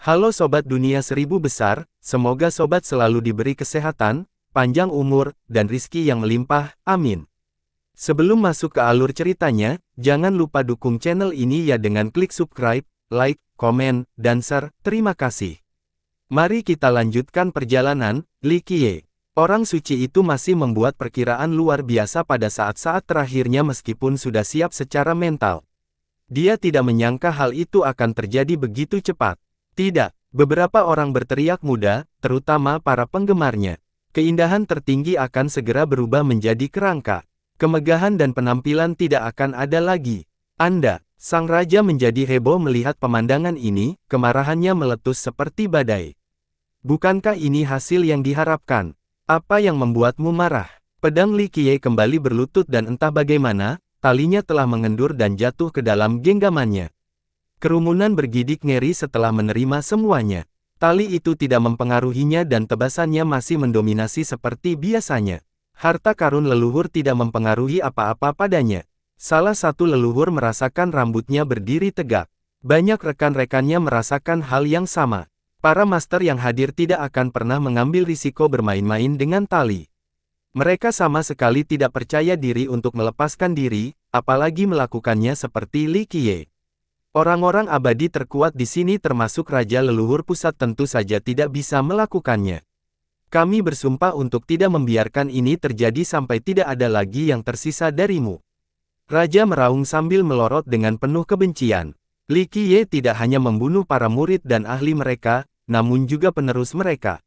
Halo Sobat Dunia Seribu Besar, semoga Sobat selalu diberi kesehatan, panjang umur, dan rizki yang melimpah, amin. Sebelum masuk ke alur ceritanya, jangan lupa dukung channel ini ya dengan klik subscribe, like, komen, dan share, terima kasih. Mari kita lanjutkan perjalanan. Li Qiye, orang suci itu masih membuat perkiraan luar biasa pada saat-saat terakhirnya meskipun sudah siap secara mental. Dia tidak menyangka hal itu akan terjadi begitu cepat. Tidak, beberapa orang berteriak muda, terutama para penggemarnya. Keindahan tertinggi akan segera berubah menjadi kerangka. Kemegahan dan penampilan tidak akan ada lagi. Sang raja menjadi heboh melihat pemandangan ini, kemarahannya meletus seperti badai. Bukankah ini hasil yang diharapkan? Apa yang membuatmu marah? Pedang Li Qiye kembali berlutut dan entah bagaimana, talinya telah mengendur dan jatuh ke dalam genggamannya. Kerumunan bergidik ngeri setelah menerima semuanya. Tali itu tidak mempengaruhinya dan tebasannya masih mendominasi seperti biasanya. Harta karun leluhur tidak mempengaruhi apa-apa padanya. Salah satu leluhur merasakan rambutnya berdiri tegak. Banyak rekan-rekannya merasakan hal yang sama. Para master yang hadir tidak akan pernah mengambil risiko bermain-main dengan tali. Mereka sama sekali tidak percaya diri untuk melepaskan diri, apalagi melakukannya seperti Li Qiye. Orang-orang abadi terkuat di sini termasuk Raja Leluhur Pusat tentu saja tidak bisa melakukannya. Kami bersumpah untuk tidak membiarkan ini terjadi sampai tidak ada lagi yang tersisa darimu. Raja meraung sambil melorot dengan penuh kebencian. Li Qiye tidak hanya membunuh para murid dan ahli mereka, namun juga penerus mereka.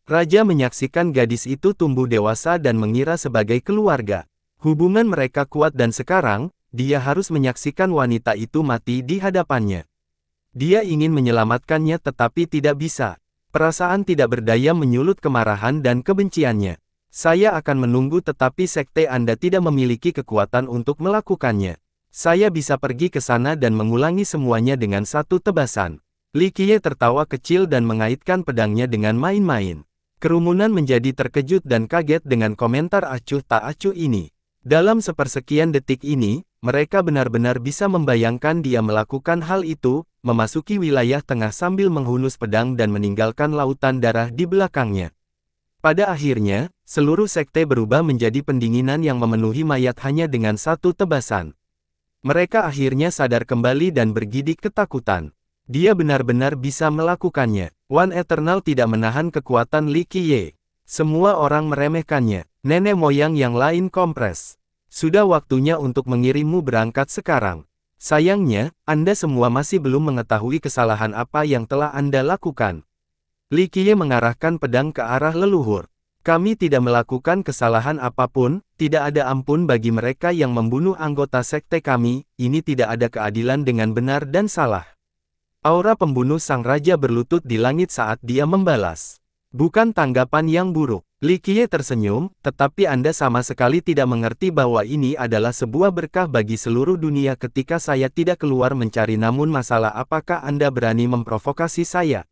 Raja menyaksikan gadis itu tumbuh dewasa dan mengira sebagai keluarga. Hubungan mereka kuat dan sekarang, dia harus menyaksikan wanita itu mati di hadapannya. Dia ingin menyelamatkannya tetapi tidak bisa. Perasaan tidak berdaya menyulut kemarahan dan kebenciannya. Saya akan menunggu tetapi sekte Anda tidak memiliki kekuatan untuk melakukannya. Saya bisa pergi ke sana dan mengulangi semuanya dengan satu tebasan. Li Qiye tertawa kecil dan mengaitkan pedangnya dengan main-main. Kerumunan menjadi terkejut dan kaget dengan komentar acuh tak acuh ini. Dalam sepersekian detik ini, mereka benar-benar bisa membayangkan dia melakukan hal itu, memasuki wilayah tengah sambil menghunus pedang dan meninggalkan lautan darah di belakangnya. Pada akhirnya, seluruh sekte berubah menjadi pendinginan yang memenuhi mayat hanya dengan satu tebasan. Mereka akhirnya sadar kembali dan bergidik ketakutan. Dia benar-benar bisa melakukannya. One Eternal tidak menahan kekuatan Li Qiye. Semua orang meremehkannya. Nenek moyang yang lain kompres. Sudah waktunya untuk mengirimmu berangkat sekarang. Sayangnya, Anda semua masih belum mengetahui kesalahan apa yang telah Anda lakukan. Li Qiye mengarahkan pedang ke arah leluhur. Kami tidak melakukan kesalahan apapun, tidak ada ampun bagi mereka yang membunuh anggota sekte kami, ini tidak ada keadilan dengan benar dan salah. Aura pembunuh sang raja berlutut di langit saat dia membalas. Bukan tanggapan yang buruk. Li Qiye tersenyum, tetapi Anda sama sekali tidak mengerti bahwa ini adalah sebuah berkah bagi seluruh dunia ketika saya tidak keluar mencari namun masalah apakah Anda berani memprovokasi saya?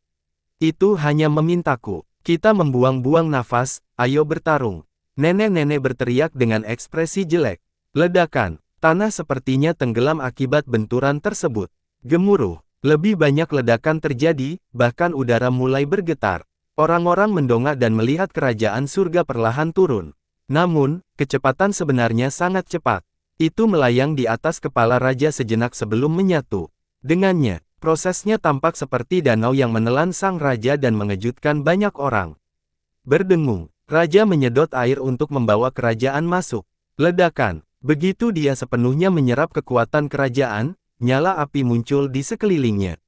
Itu hanya memintaku. Kita membuang-buang nafas, ayo bertarung. Nenek-nenek berteriak dengan ekspresi jelek. Ledakan. Tanah sepertinya tenggelam akibat benturan tersebut. Gemuruh. Lebih banyak ledakan terjadi, bahkan udara mulai bergetar. Orang-orang mendongak dan melihat kerajaan surga perlahan turun. Namun, kecepatan sebenarnya sangat cepat. Itu melayang di atas kepala raja sejenak sebelum menyatu. Dengannya, prosesnya tampak seperti danau yang menelan sang raja dan mengejutkan banyak orang. Berdengung, raja menyedot air untuk membawa kerajaan masuk. Ledakan, begitu dia sepenuhnya menyerap kekuatan kerajaan, nyala api muncul di sekelilingnya.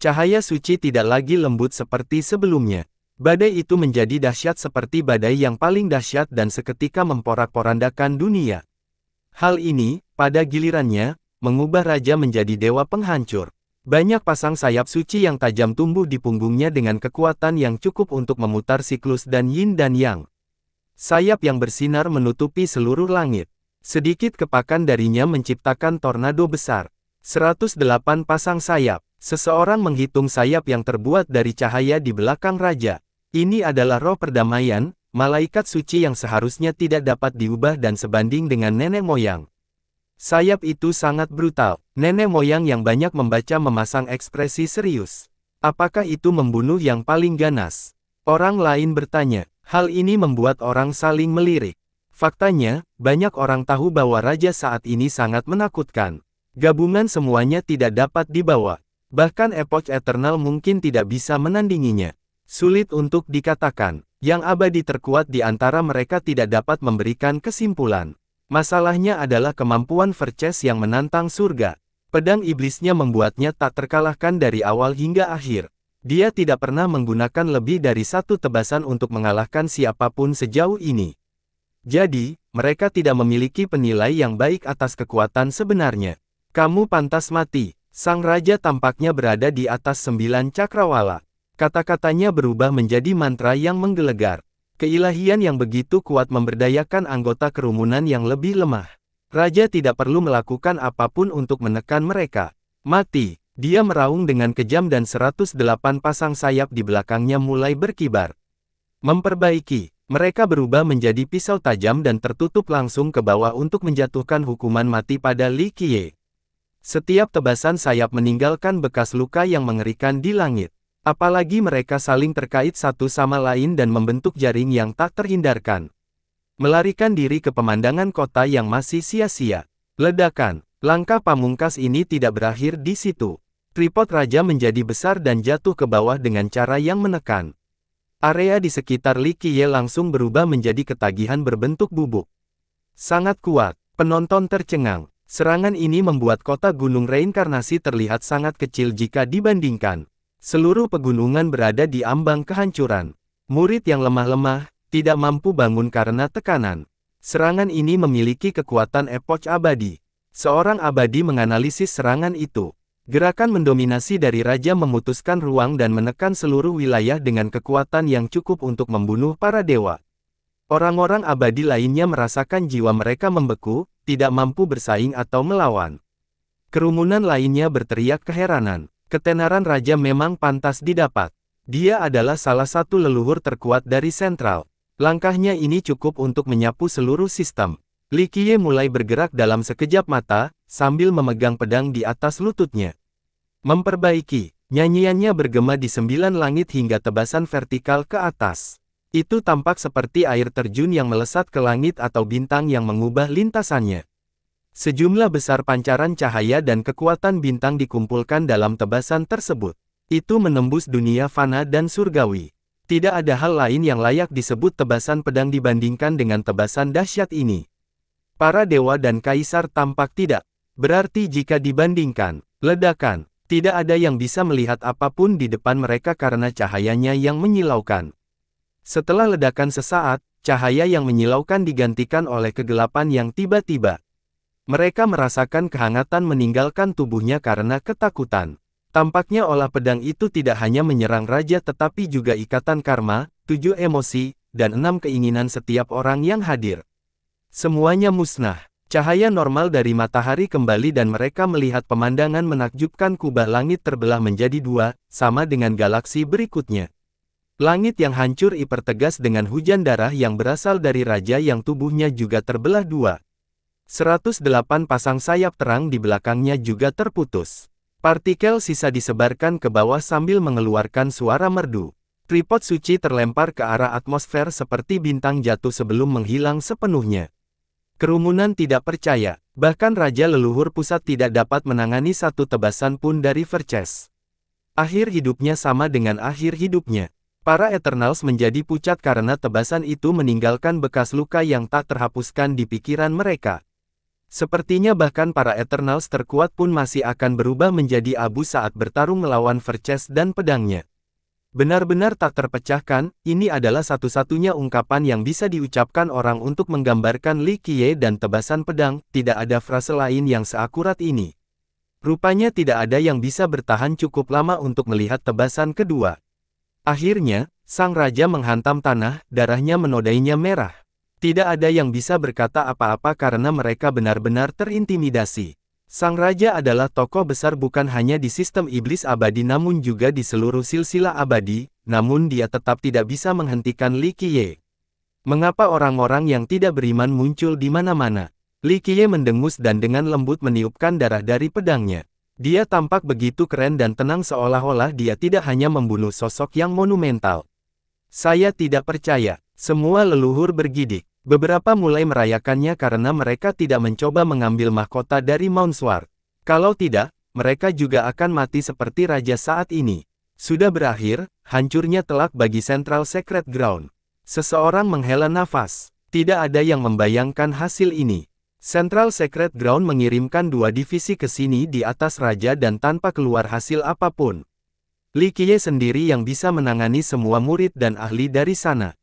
Cahaya suci tidak lagi lembut seperti sebelumnya. Badai itu menjadi dahsyat seperti badai yang paling dahsyat dan seketika memporak-porandakan dunia. Hal ini, pada gilirannya, mengubah raja menjadi dewa penghancur. Banyak pasang sayap suci yang tajam tumbuh di punggungnya dengan kekuatan yang cukup untuk memutar siklus dan yin dan yang. Sayap yang bersinar menutupi seluruh langit. Sedikit kepakan darinya menciptakan tornado besar. 108 pasang sayap. Seseorang menghitung sayap yang terbuat dari cahaya di belakang raja. Ini adalah roh perdamaian, malaikat suci yang seharusnya tidak dapat diubah dan sebanding dengan nenek moyang. Sayap itu sangat brutal. Nenek moyang yang banyak membaca memasang ekspresi serius. Apakah itu membunuh yang paling ganas? Orang lain bertanya. Hal ini membuat orang saling melirik. Faktanya, banyak orang tahu bahwa raja saat ini sangat menakutkan. Gabungan semuanya tidak dapat dibawa. Bahkan Epoch Eternal mungkin tidak bisa menandinginya. Sulit untuk dikatakan. Yang abadi terkuat di antara mereka tidak dapat memberikan kesimpulan. Masalahnya adalah kemampuan Verces yang menantang surga. Pedang iblisnya membuatnya tak terkalahkan dari awal hingga akhir. Dia tidak pernah menggunakan lebih dari satu tebasan untuk mengalahkan siapapun sejauh ini. Jadi, mereka tidak memiliki penilai yang baik atas kekuatan sebenarnya. Kamu pantas mati. Sang raja tampaknya berada di atas 9 cakrawala. Kata-katanya berubah menjadi mantra yang menggelegar. Keilahian yang begitu kuat memberdayakan anggota kerumunan yang lebih lemah. Raja tidak perlu melakukan apapun untuk menekan mereka. Mati. Dia meraung dengan kejam dan 108 pasang sayap di belakangnya mulai berkibar. Memperbaiki. Mereka berubah menjadi pisau tajam dan tertutup langsung ke bawah untuk menjatuhkan hukuman mati pada Li Qiye. Setiap tebasan sayap meninggalkan bekas luka yang mengerikan di langit. Apalagi mereka saling terkait satu sama lain dan membentuk jaring yang tak terhindarkan. Melarikan diri ke pemandangan kota yang masih sia-sia. Ledakan. Langkah pamungkas ini tidak berakhir di situ. Tripod raja menjadi besar dan jatuh ke bawah dengan cara yang menekan. Area di sekitar Li Qiye langsung berubah menjadi ketagihan berbentuk bubuk. Sangat kuat. Penonton tercengang. Serangan ini membuat kota gunung reinkarnasi terlihat sangat kecil jika dibandingkan. Seluruh pegunungan berada di ambang kehancuran. Murid yang lemah-lemah, tidak mampu bangun karena tekanan. Serangan ini memiliki kekuatan epoch abadi. Seorang abadi menganalisis serangan itu. Gerakan mendominasi dari raja memutuskan ruang dan menekan seluruh wilayah dengan kekuatan yang cukup untuk membunuh para dewa. Orang-orang abadi lainnya merasakan jiwa mereka membeku, tidak mampu bersaing atau melawan. Kerumunan lainnya berteriak keheranan. Ketenaran raja memang pantas didapat. Dia adalah salah satu leluhur terkuat dari sentral. Langkahnya ini cukup untuk menyapu seluruh sistem. Li Qiye mulai bergerak dalam sekejap mata, sambil memegang pedang di atas lututnya. Memperbaiki. Nyanyiannya bergema di 9 langit hingga tebasan vertikal ke atas. Itu tampak seperti air terjun yang melesat ke langit atau bintang yang mengubah lintasannya. Sejumlah besar pancaran cahaya dan kekuatan bintang dikumpulkan dalam tebasan tersebut. Itu menembus dunia fana dan surgawi. Tidak ada hal lain yang layak disebut tebasan pedang dibandingkan dengan tebasan dahsyat ini. Para dewa dan kaisar tampak tidak. Berarti jika dibandingkan, ledakan, tidak ada yang bisa melihat apapun di depan mereka karena cahayanya yang menyilaukan. Setelah ledakan sesaat, cahaya yang menyilaukan digantikan oleh kegelapan yang tiba-tiba. Mereka merasakan kehangatan meninggalkan tubuhnya karena ketakutan. Tampaknya olah pedang itu tidak hanya menyerang raja tetapi juga ikatan karma, 7 emosi, dan 6 keinginan setiap orang yang hadir. Semuanya musnah. Cahaya normal dari matahari kembali dan mereka melihat pemandangan menakjubkan. Kubah langit terbelah menjadi 2, sama dengan galaksi berikutnya. Langit yang hancur dipertegas dengan hujan darah yang berasal dari raja yang tubuhnya juga terbelah 2. 108 pasang sayap terang di belakangnya juga terputus. Partikel sisa disebarkan ke bawah sambil mengeluarkan suara merdu. Tripod suci terlempar ke arah atmosfer seperti bintang jatuh sebelum menghilang sepenuhnya. Kerumunan tidak percaya, bahkan Raja Leluhur Pusat tidak dapat menangani satu tebasan pun dari Verces. Akhir hidupnya sama dengan akhir hidupnya. Para Eternals menjadi pucat karena tebasan itu meninggalkan bekas luka yang tak terhapuskan di pikiran mereka. Sepertinya bahkan para Eternals terkuat pun masih akan berubah menjadi abu saat bertarung melawan Verces dan pedangnya. Benar-benar tak terpecahkan, ini adalah satu-satunya ungkapan yang bisa diucapkan orang untuk menggambarkan Li Qiye dan tebasan pedang, tidak ada frase lain yang seakurat ini. Rupanya tidak ada yang bisa bertahan cukup lama untuk melihat tebasan kedua. Akhirnya, sang raja menghantam tanah, darahnya menodainya merah. Tidak ada yang bisa berkata apa-apa karena mereka benar-benar terintimidasi. Sang raja adalah tokoh besar bukan hanya di sistem iblis abadi namun juga di seluruh silsilah abadi, namun dia tetap tidak bisa menghentikan Li Qiye. Mengapa orang-orang yang tidak beriman muncul di mana-mana? Li Qiye mendengus dan dengan lembut meniupkan darah dari pedangnya. Dia tampak begitu keren dan tenang seolah-olah dia tidak hanya membunuh sosok yang monumental. Saya tidak percaya. Semua leluhur bergidik. Beberapa mulai merayakannya karena mereka tidak mencoba mengambil mahkota dari Mounsward. Kalau tidak, mereka juga akan mati seperti raja saat ini. Sudah berakhir, hancurnya telak bagi Central Secret Ground. Seseorang menghela nafas. Tidak ada yang membayangkan hasil ini. Central Secret Ground mengirimkan 2 divisi ke sini di atas raja dan tanpa keluar hasil apapun. Li Qiye sendiri yang bisa menangani semua murid dan ahli dari sana.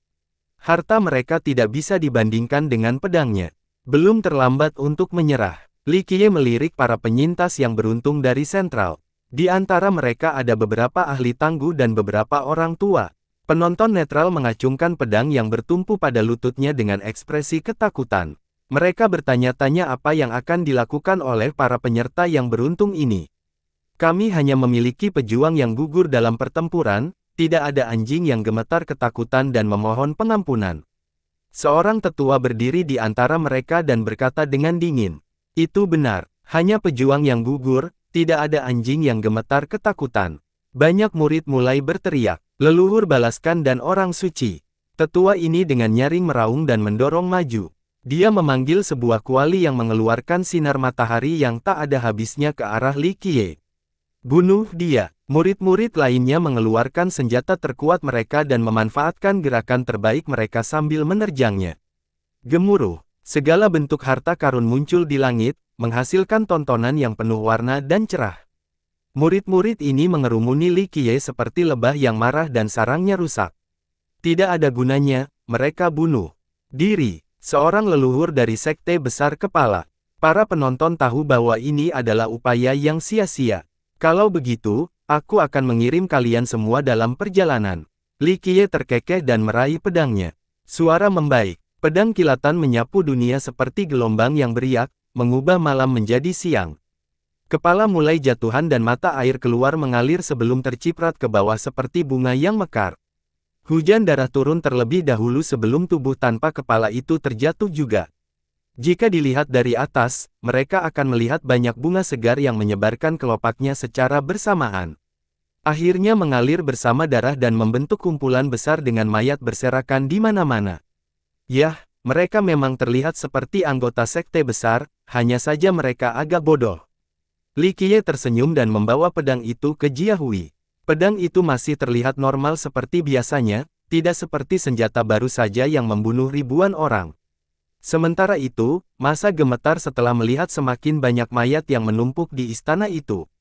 Harta mereka tidak bisa dibandingkan dengan pedangnya. Belum terlambat untuk menyerah. Li Qiye melirik para penyintas yang beruntung dari Central. Di antara mereka ada beberapa ahli tangguh dan beberapa orang tua. Penonton netral mengacungkan pedang yang bertumpu pada lututnya dengan ekspresi ketakutan. Mereka bertanya-tanya apa yang akan dilakukan oleh para penyerta yang beruntung ini. Kami hanya memiliki pejuang yang gugur dalam pertempuran, tidak ada anjing yang gemetar ketakutan dan memohon pengampunan. Seorang tetua berdiri di antara mereka dan berkata dengan dingin, "Itu benar, hanya pejuang yang gugur, tidak ada anjing yang gemetar ketakutan." Banyak murid mulai berteriak, "Leluhur balaskan dan orang suci." Tetua ini dengan nyaring meraung dan mendorong maju. Dia memanggil sebuah kuali yang mengeluarkan sinar matahari yang tak ada habisnya ke arah Li Qiye. "Bunuh dia!" Murid-murid lainnya mengeluarkan senjata terkuat mereka dan memanfaatkan gerakan terbaik mereka sambil menerjangnya. Gemuruh, segala bentuk harta karun muncul di langit, menghasilkan tontonan yang penuh warna dan cerah. Murid-murid ini mengerumuni Li Qiye seperti lebah yang marah dan sarangnya rusak. Tidak ada gunanya, mereka bunuh diri. Seorang leluhur dari sekte besar kepala. Para penonton tahu bahwa ini adalah upaya yang sia-sia. Kalau begitu, aku akan mengirim kalian semua dalam perjalanan. Li Qiye terkekeh dan meraih pedangnya. Suara membaik. Pedang kilatan menyapu dunia seperti gelombang yang beriak, mengubah malam menjadi siang. Kepala mulai jatuhan dan mata air keluar mengalir sebelum terciprat ke bawah seperti bunga yang mekar. Hujan darah turun terlebih dahulu sebelum tubuh tanpa kepala itu terjatuh juga. Jika dilihat dari atas, mereka akan melihat banyak bunga segar yang menyebarkan kelopaknya secara bersamaan. Akhirnya mengalir bersama darah dan membentuk kumpulan besar dengan mayat berserakan di mana-mana. Yah, mereka memang terlihat seperti anggota sekte besar, hanya saja mereka agak bodoh. Li Qiye tersenyum dan membawa pedang itu ke Jia Hui. Pedang itu masih terlihat normal seperti biasanya, tidak seperti senjata baru saja yang membunuh ribuan orang. Sementara itu, masa gemetar setelah melihat semakin banyak mayat yang menumpuk di istana itu.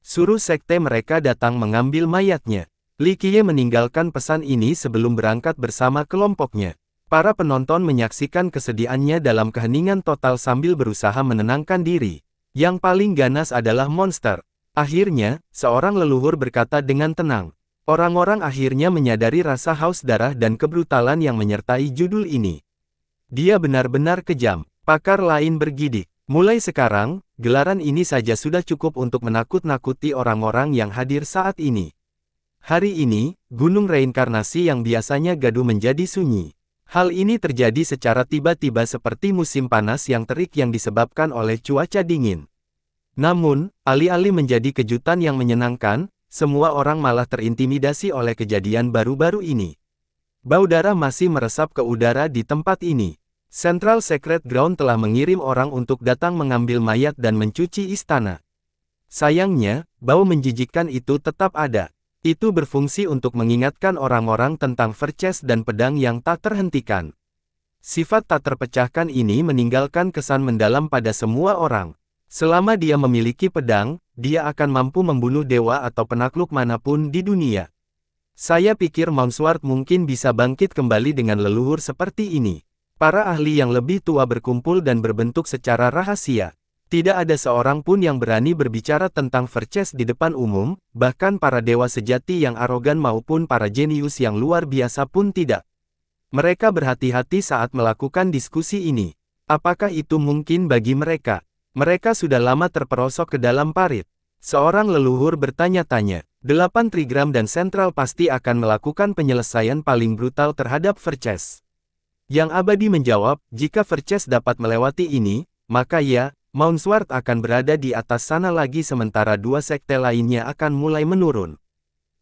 Suruh sekte mereka datang mengambil mayatnya. Li Qiye meninggalkan pesan ini sebelum berangkat bersama kelompoknya. Para penonton menyaksikan kesedihannya dalam keheningan total sambil berusaha menenangkan diri. Yang paling ganas adalah monster. Akhirnya, seorang leluhur berkata dengan tenang. Orang-orang akhirnya menyadari rasa haus darah dan kebrutalan yang menyertai judul ini. Dia benar-benar kejam. Pakar lain bergidik. Mulai sekarang, gelaran ini saja sudah cukup untuk menakut-nakuti orang-orang yang hadir saat ini. Hari ini, gunung reinkarnasi yang biasanya gaduh menjadi sunyi. Hal ini terjadi secara tiba-tiba seperti musim panas yang terik yang disebabkan oleh cuaca dingin. Namun, alih-alih menjadi kejutan yang menyenangkan, semua orang malah terintimidasi oleh kejadian baru-baru ini. Bau darah masih meresap ke udara di tempat ini. Central Secret Ground telah mengirim orang untuk datang mengambil mayat dan mencuci istana. Sayangnya, bau menjijikkan itu tetap ada. Itu berfungsi untuk mengingatkan orang-orang tentang verces dan pedang yang tak terhentikan. Sifat tak terpecahkan ini meninggalkan kesan mendalam pada semua orang. Selama dia memiliki pedang, dia akan mampu membunuh dewa atau penakluk manapun di dunia. Saya pikir Mounsward mungkin bisa bangkit kembali dengan leluhur seperti ini. Para ahli yang lebih tua berkumpul dan berbentuk secara rahasia. Tidak ada seorang pun yang berani berbicara tentang verces di depan umum, bahkan para dewa sejati yang arogan maupun para jenius yang luar biasa pun tidak. Mereka berhati-hati saat melakukan diskusi ini. Apakah itu mungkin bagi mereka? Mereka sudah lama terperosok ke dalam parit. Seorang leluhur bertanya-tanya, 8 Trigram dan Sentral pasti akan melakukan penyelesaian paling brutal terhadap verces. Yang abadi menjawab, jika verces dapat melewati ini, maka ya, Mounsward akan berada di atas sana lagi sementara dua sekte lainnya akan mulai menurun.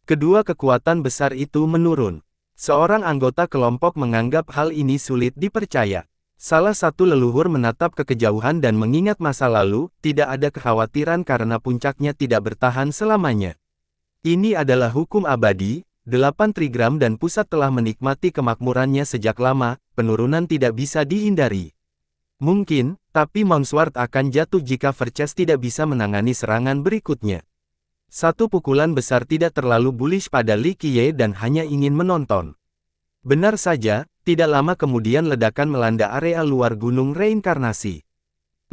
Kedua kekuatan besar itu menurun. Seorang anggota kelompok menganggap hal ini sulit dipercaya. Salah satu leluhur menatap ke kejauhan dan mengingat masa lalu, tidak ada kekhawatiran karena puncaknya tidak bertahan selamanya. Ini adalah hukum abadi, 8 trigram dan pusat telah menikmati kemakmurannya sejak lama, penurunan tidak bisa dihindari. Mungkin, tapi Mounsward akan jatuh jika Verces tidak bisa menangani serangan berikutnya. Satu pukulan besar tidak terlalu bullish pada Li Qiye dan hanya ingin menonton. Benar saja, tidak lama kemudian ledakan melanda area luar gunung reinkarnasi.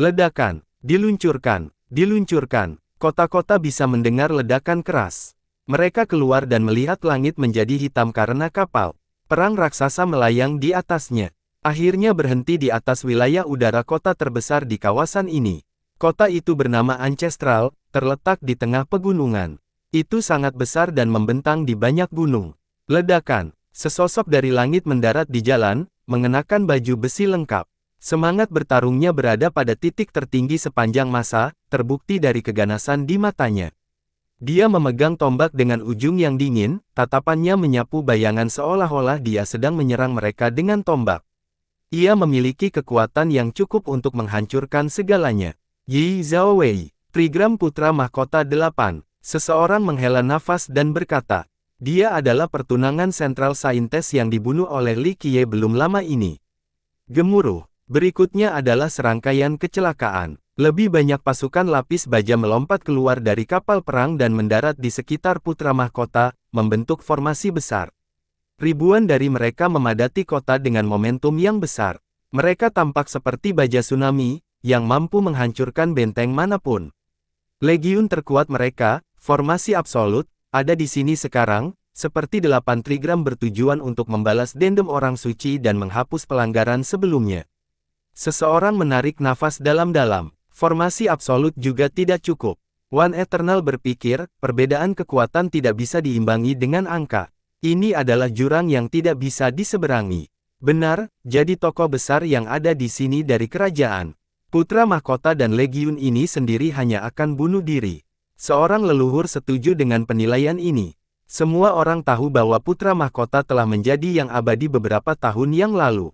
Ledakan, diluncurkan, diluncurkan, kota-kota bisa mendengar ledakan keras. Mereka keluar dan melihat langit menjadi hitam karena kapal perang raksasa melayang di atasnya. Akhirnya berhenti di atas wilayah udara kota terbesar di kawasan ini. Kota itu bernama Ancestral, terletak di tengah pegunungan. Itu sangat besar dan membentang di banyak gunung. Ledakan, sesosok dari langit mendarat di jalan, mengenakan baju besi lengkap. Semangat bertarungnya berada pada titik tertinggi sepanjang masa, terbukti dari keganasan di matanya. Dia memegang tombak dengan ujung yang dingin, tatapannya menyapu bayangan seolah-olah dia sedang menyerang mereka dengan tombak. Ia memiliki kekuatan yang cukup untuk menghancurkan segalanya. Yi Zhaowei, Trigram Putra Mahkota 8. Seseorang menghela nafas dan berkata, dia adalah pertunangan Central Scientist yang dibunuh oleh Li Qiye belum lama ini. Gemuruh. Berikutnya adalah serangkaian kecelakaan. Lebih banyak pasukan lapis baja melompat keluar dari kapal perang dan mendarat di sekitar Putra Mahkota, membentuk formasi besar. Ribuan dari mereka memadati kota dengan momentum yang besar. Mereka tampak seperti baja tsunami, yang mampu menghancurkan benteng manapun. Legiun terkuat mereka, formasi absolut, ada di sini sekarang, seperti 8 trigram bertujuan untuk membalas dendam orang suci dan menghapus pelanggaran sebelumnya. Seseorang menarik nafas dalam-dalam. Formasi absolut juga tidak cukup. One Eternal berpikir, perbedaan kekuatan tidak bisa diimbangi dengan angka. Ini adalah jurang yang tidak bisa diseberangi. Benar, jadi tokoh besar yang ada di sini dari kerajaan. Putra Mahkota dan Legiun ini sendiri hanya akan bunuh diri. Seorang leluhur setuju dengan penilaian ini. Semua orang tahu bahwa Putra Mahkota telah menjadi yang abadi beberapa tahun yang lalu.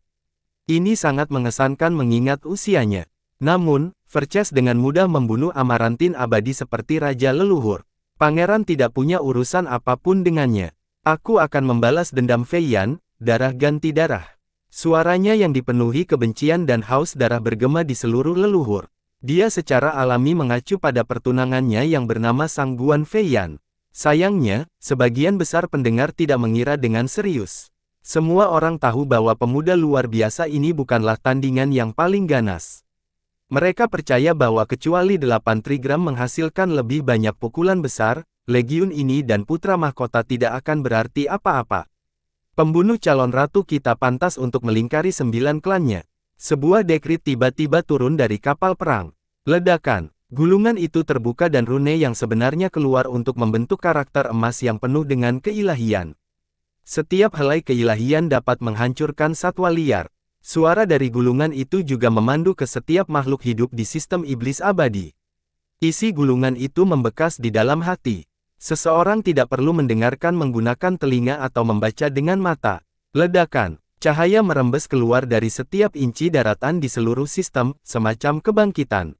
Ini sangat mengesankan mengingat usianya. Namun, Verces dengan mudah membunuh Amarantin abadi seperti raja leluhur. Pangeran tidak punya urusan apapun dengannya. Aku akan membalas dendam Fei Yan, darah ganti darah. Suaranya yang dipenuhi kebencian dan haus darah bergema di seluruh leluhur. Dia secara alami mengacu pada pertunangannya yang bernama Sangguan Fei Yan. Sayangnya, sebagian besar pendengar tidak mengira dengan serius. Semua orang tahu bahwa pemuda luar biasa ini bukanlah tandingan yang paling ganas. Mereka percaya bahwa kecuali 8 trigram menghasilkan lebih banyak pukulan besar, Legiun ini dan Putra Mahkota tidak akan berarti apa-apa. Pembunuh calon ratu kita pantas untuk melingkari 9 klannya. Sebuah dekrit tiba-tiba turun dari kapal perang. Ledakan. Gulungan itu terbuka dan rune yang sebenarnya keluar untuk membentuk karakter emas yang penuh dengan keilahian. Setiap helai keilahian dapat menghancurkan satwa liar. Suara dari gulungan itu juga memandu ke setiap makhluk hidup di sistem iblis abadi. Isi gulungan itu membekas di dalam hati. Seseorang tidak perlu mendengarkan menggunakan telinga atau membaca dengan mata. Ledakan. Cahaya merembes keluar dari setiap inci daratan di seluruh sistem, semacam kebangkitan.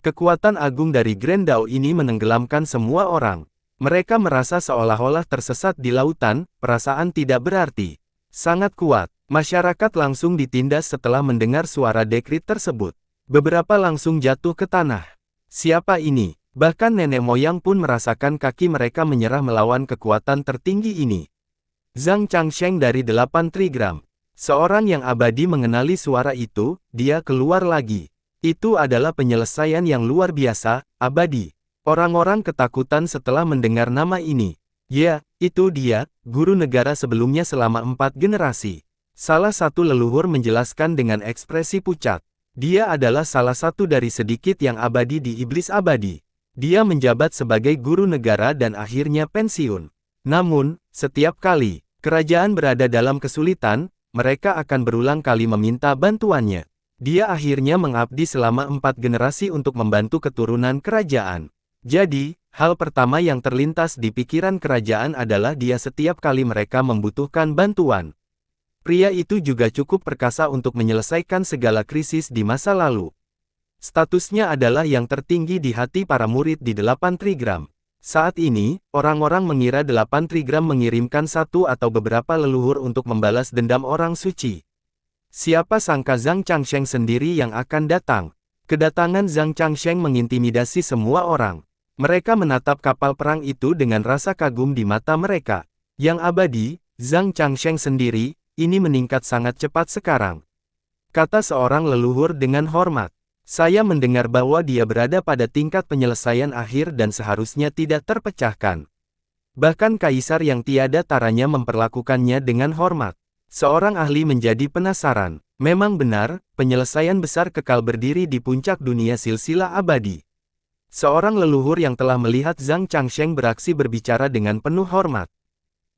Kekuatan agung dari Grand Dao ini menenggelamkan semua orang. Mereka merasa seolah-olah tersesat di lautan, perasaan tidak berarti. Sangat kuat. Masyarakat langsung ditindas setelah mendengar suara dekrit tersebut. Beberapa langsung jatuh ke tanah. Siapa ini? Bahkan nenek moyang pun merasakan kaki mereka menyerah melawan kekuatan tertinggi ini. Zhang Changsheng dari 8 trigram. Seorang yang abadi mengenali suara itu, dia keluar lagi. Itu adalah penyelesaian yang luar biasa, abadi. Orang-orang ketakutan setelah mendengar nama ini. Ya, itu dia, guru negara sebelumnya selama 4 generasi. Salah satu leluhur menjelaskan dengan ekspresi pucat. Dia adalah salah satu dari sedikit yang abadi di iblis abadi. Dia menjabat sebagai guru negara dan akhirnya pensiun. Namun, setiap kali kerajaan berada dalam kesulitan, mereka akan berulang kali meminta bantuannya. Dia akhirnya mengabdi selama 4 generasi untuk membantu keturunan kerajaan. Jadi, hal pertama yang terlintas di pikiran kerajaan adalah dia setiap kali mereka membutuhkan bantuan. Pria itu juga cukup perkasa untuk menyelesaikan segala krisis di masa lalu. Statusnya adalah yang tertinggi di hati para murid di 8 Trigram. Saat ini, orang-orang mengira 8 Trigram mengirimkan satu atau beberapa leluhur untuk membalas dendam orang suci. Siapa sangka Zhang Changsheng sendiri yang akan datang. Kedatangan Zhang Changsheng mengintimidasi semua orang. Mereka menatap kapal perang itu dengan rasa kagum di mata mereka. Yang abadi, Zhang Changsheng sendiri, ini meningkat sangat cepat sekarang. Kata seorang leluhur dengan hormat. Saya mendengar bahwa dia berada pada tingkat penyelesaian akhir dan seharusnya tidak terpecahkan. Bahkan kaisar yang tiada taranya memperlakukannya dengan hormat. Seorang ahli menjadi penasaran. Memang benar, penyelesaian besar kekal berdiri di puncak dunia silsilah abadi. Seorang leluhur yang telah melihat Zhang Changsheng beraksi berbicara dengan penuh hormat.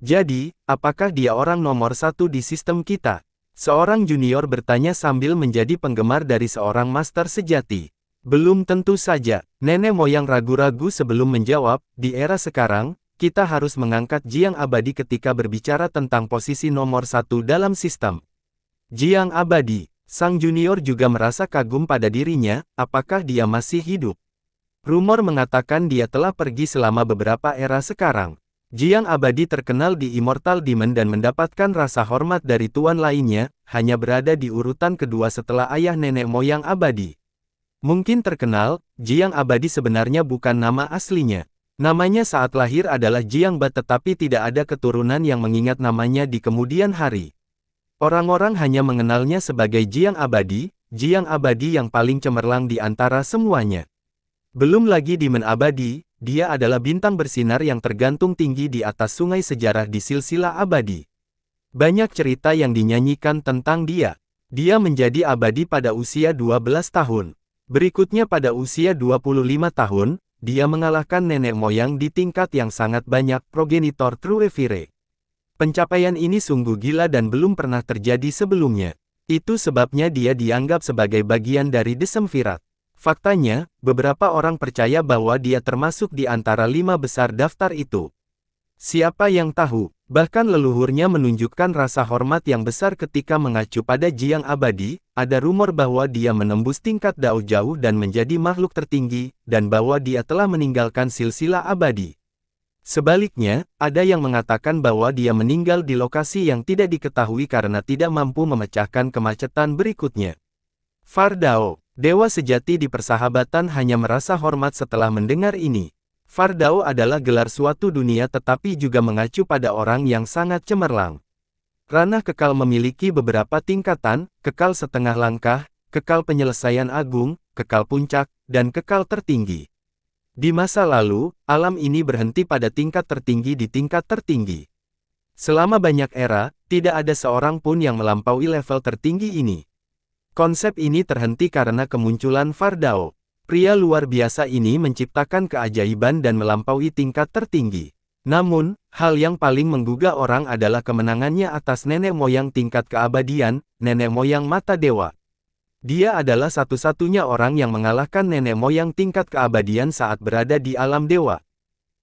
Jadi, apakah dia orang nomor 1 di sistem kita? Seorang junior bertanya sambil menjadi penggemar dari seorang master sejati. Belum tentu saja, nenek moyang ragu-ragu sebelum menjawab, di era sekarang, kita harus mengangkat Jiang Abadi ketika berbicara tentang posisi nomor 1 dalam sistem. Jiang Abadi, sang junior juga merasa kagum pada dirinya, apakah dia masih hidup? Rumor mengatakan dia telah pergi selama beberapa era sekarang. Jiang Abadi terkenal di Immortal Demon dan mendapatkan rasa hormat dari tuan lainnya, hanya berada di urutan kedua setelah ayah nenek moyang Abadi. Mungkin terkenal, Jiang Abadi sebenarnya bukan nama aslinya. Namanya saat lahir adalah Jiang Ba tetapi tidak ada keturunan yang mengingat namanya di kemudian hari. Orang-orang hanya mengenalnya sebagai Jiang Abadi yang paling cemerlang di antara semuanya. Belum lagi Demon Abadi, dia adalah bintang bersinar yang tergantung tinggi di atas sungai sejarah di silsilah abadi. Banyak cerita yang dinyanyikan tentang dia. Dia menjadi abadi pada usia 12 tahun. Berikutnya pada usia 25 tahun, dia mengalahkan nenek moyang di tingkat yang sangat banyak progenitor Truevire. Pencapaian ini sungguh gila dan belum pernah terjadi sebelumnya. Itu sebabnya dia dianggap sebagai bagian dari Desemvirat. Faktanya, beberapa orang percaya bahwa dia termasuk di antara 5 besar daftar itu. Siapa yang tahu, bahkan leluhurnya menunjukkan rasa hormat yang besar ketika mengacu pada Jiang Abadi, ada rumor bahwa dia menembus tingkat Dao jauh dan menjadi makhluk tertinggi, dan bahwa dia telah meninggalkan silsilah abadi. Sebaliknya, ada yang mengatakan bahwa dia meninggal di lokasi yang tidak diketahui karena tidak mampu memecahkan kemacetan berikutnya. Fardao, dewa sejati di persahabatan hanya merasa hormat setelah mendengar ini. Fardao adalah gelar suatu dunia tetapi juga mengacu pada orang yang sangat cemerlang. Ranah kekal memiliki beberapa tingkatan, kekal setengah langkah, kekal penyelesaian agung, kekal puncak, dan kekal tertinggi. Di masa lalu, alam ini berhenti pada tingkat tertinggi di tingkat tertinggi. Selama banyak era, tidak ada seorang pun yang melampaui level tertinggi ini. Konsep ini terhenti karena kemunculan Fardao. Pria luar biasa ini menciptakan keajaiban dan melampaui tingkat tertinggi. Namun, hal yang paling menggugah orang adalah kemenangannya atas nenek moyang tingkat keabadian, nenek moyang mata dewa. Dia adalah satu-satunya orang yang mengalahkan nenek moyang tingkat keabadian saat berada di alam dewa.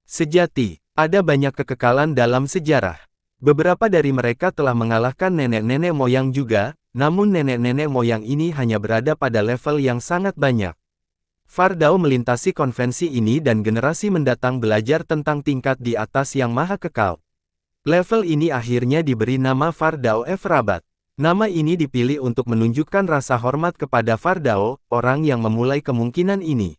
Sejati, ada banyak kekekalan dalam sejarah. Beberapa dari mereka telah mengalahkan nenek-nenek moyang juga, namun nenek-nenek moyang ini hanya berada pada level yang sangat banyak. Fardao melintasi konvensi ini dan generasi mendatang belajar tentang tingkat di atas yang maha kekal. Level ini akhirnya diberi nama Fardao F. Rabat. Nama ini dipilih untuk menunjukkan rasa hormat kepada Fardao, orang yang memulai kemungkinan ini.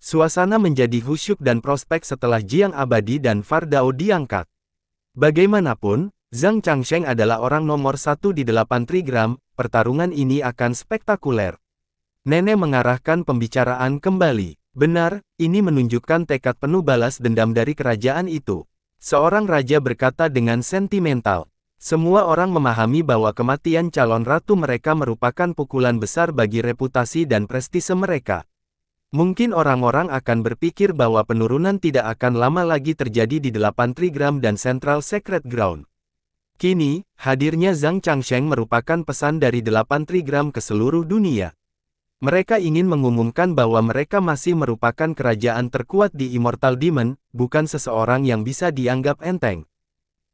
Suasana menjadi khusyuk dan prospek setelah Jiang Abadi dan Fardao diangkat. Bagaimanapun, Zhang Changsheng adalah orang nomor 1 di 8 Trigram, pertarungan ini akan spektakuler. Nenek mengarahkan pembicaraan kembali. Benar, ini menunjukkan tekad penuh balas dendam dari kerajaan itu. Seorang raja berkata dengan sentimental. Semua orang memahami bahwa kematian calon ratu mereka merupakan pukulan besar bagi reputasi dan prestise mereka. Mungkin orang-orang akan berpikir bahwa penurunan tidak akan lama lagi terjadi di 8 Trigram dan Central Sacred Ground. Kini, hadirnya Zhang Changsheng merupakan pesan dari 8 trigram ke seluruh dunia. Mereka ingin mengumumkan bahwa mereka masih merupakan kerajaan terkuat di Immortal Demon, bukan seseorang yang bisa dianggap enteng.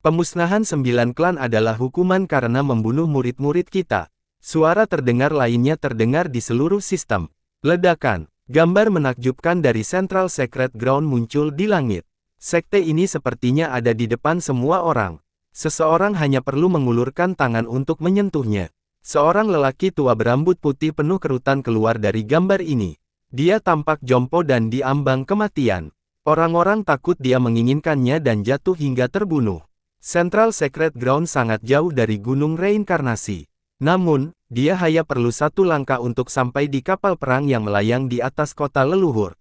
Pemusnahan 9 klan adalah hukuman karena membunuh murid-murid kita. Suara terdengar lainnya terdengar di seluruh sistem. Ledakan. Gambar menakjubkan dari Central Secret Ground muncul di langit. Sekte ini sepertinya ada di depan semua orang. Seseorang hanya perlu mengulurkan tangan untuk menyentuhnya. Seorang lelaki tua berambut putih penuh kerutan keluar dari gambar ini. Dia tampak jompo dan diambang kematian. Orang-orang takut dia menginginkannya dan jatuh hingga terbunuh. Central Secret Ground sangat jauh dari Gunung Reinkarnasi. Namun, dia hanya perlu satu langkah untuk sampai di kapal perang yang melayang di atas kota leluhur.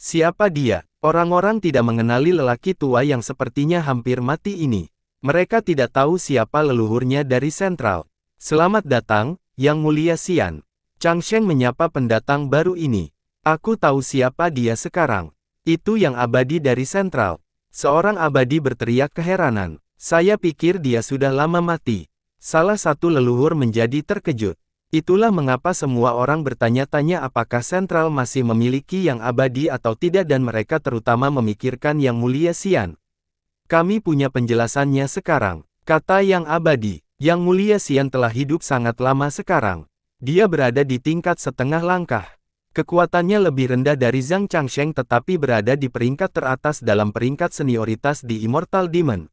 Siapa dia? Orang-orang tidak mengenali lelaki tua yang sepertinya hampir mati ini. Mereka tidak tahu siapa leluhurnya dari Sentral. Selamat datang, Yang Mulia Xian. Changsheng menyapa pendatang baru ini. Aku tahu siapa dia sekarang. Itu yang abadi dari Sentral. Seorang abadi berteriak keheranan. Saya pikir dia sudah lama mati. Salah satu leluhur menjadi terkejut. Itulah mengapa semua orang bertanya-tanya apakah Sentral masih memiliki yang abadi atau tidak dan mereka terutama memikirkan Yang Mulia Xian. Kami punya penjelasannya sekarang, kata Yang Abadi. Yang Mulia Xian telah hidup sangat lama sekarang. Dia berada di tingkat setengah langkah. Kekuatannya lebih rendah dari Zhang Changsheng tetapi berada di peringkat teratas dalam peringkat senioritas di Immortal Demon.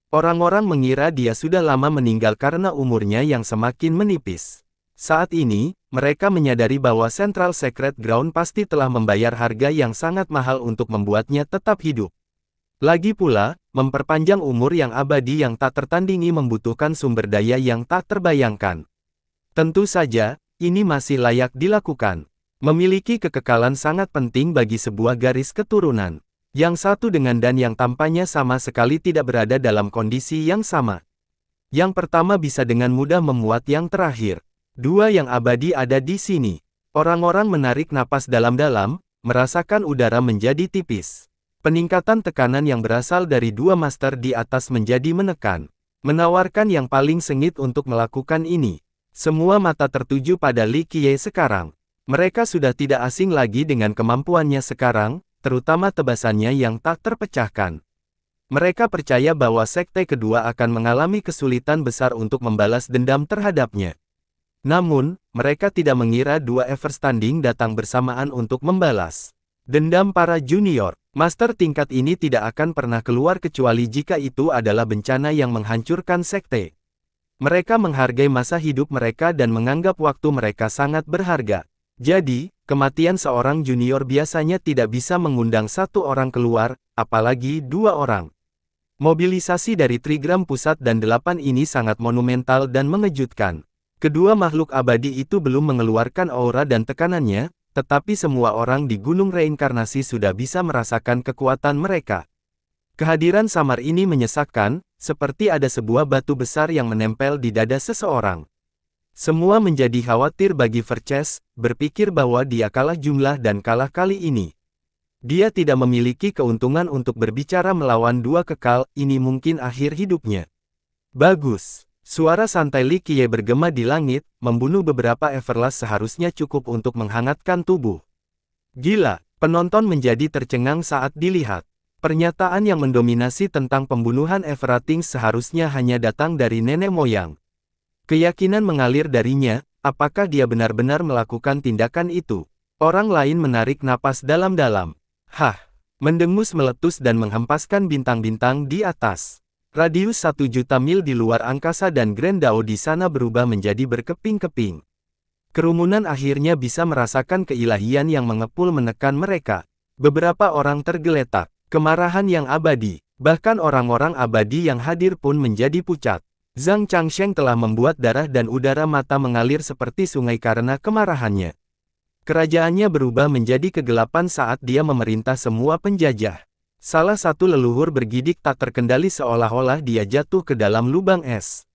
Orang-orang mengira dia sudah lama meninggal karena umurnya yang semakin menipis. Saat ini, mereka menyadari bahwa Central Secret Ground pasti telah membayar harga yang sangat mahal untuk membuatnya tetap hidup. Lagi pula, memperpanjang umur yang abadi yang tak tertandingi membutuhkan sumber daya yang tak terbayangkan. Tentu saja, ini masih layak dilakukan. Memiliki kekekalan sangat penting bagi sebuah garis keturunan. Yang satu dengan dan yang tampaknya sama sekali tidak berada dalam kondisi yang sama. Yang pertama bisa dengan mudah memuat yang terakhir. Dua yang abadi ada di sini. Orang-orang menarik napas dalam-dalam, merasakan udara menjadi tipis. Peningkatan tekanan yang berasal dari dua master di atas menjadi menekan. Menawarkan yang paling sengit untuk melakukan ini. Semua mata tertuju pada Li Qiye sekarang. Mereka sudah tidak asing lagi dengan kemampuannya sekarang, terutama tebasannya yang tak terpecahkan. Mereka percaya bahwa sekte kedua akan mengalami kesulitan besar untuk membalas dendam terhadapnya. Namun, mereka tidak mengira dua Everstanding datang bersamaan untuk membalas dendam para junior. Master tingkat ini tidak akan pernah keluar kecuali jika itu adalah bencana yang menghancurkan sekte. Mereka menghargai masa hidup mereka dan menganggap waktu mereka sangat berharga. Jadi, kematian seorang junior biasanya tidak bisa mengundang satu orang keluar, apalagi dua orang. Mobilisasi dari Trigram Pusat dan 8 ini sangat monumental dan mengejutkan. Kedua makhluk abadi itu belum mengeluarkan aura dan tekanannya, tetapi semua orang di Gunung Reinkarnasi sudah bisa merasakan kekuatan mereka. Kehadiran samar ini menyesakkan, seperti ada sebuah batu besar yang menempel di dada seseorang. Semua menjadi khawatir bagi Verces, berpikir bahwa dia kalah jumlah dan kalah kali ini. Dia tidak memiliki keuntungan untuk berbicara melawan dua kekal, ini mungkin akhir hidupnya. Bagus. Suara santai Li Qiye bergema di langit, membunuh beberapa Everlast seharusnya cukup untuk menghangatkan tubuh. Gila, penonton menjadi tercengang saat dilihat. Pernyataan yang mendominasi tentang pembunuhan Everatings seharusnya hanya datang dari nenek moyang. Keyakinan mengalir darinya, apakah dia benar-benar melakukan tindakan itu? Orang lain menarik napas dalam-dalam. Hah, mendengus meletus dan menghempaskan bintang-bintang di atas. Radius 1 juta mil di luar angkasa dan Grand Dao di sana berubah menjadi berkeping-keping. Kerumunan akhirnya bisa merasakan keilahian yang mengepul menekan mereka. Beberapa orang tergeletak. Kemarahan yang abadi. Bahkan orang-orang abadi yang hadir pun menjadi pucat. Zhang Changsheng telah membuat darah dan udara mata mengalir seperti sungai karena kemarahannya. Kerajaannya berubah menjadi kegelapan saat dia memerintah semua penjajah. Salah satu leluhur bergidik tak terkendali seolah-olah dia jatuh ke dalam lubang es.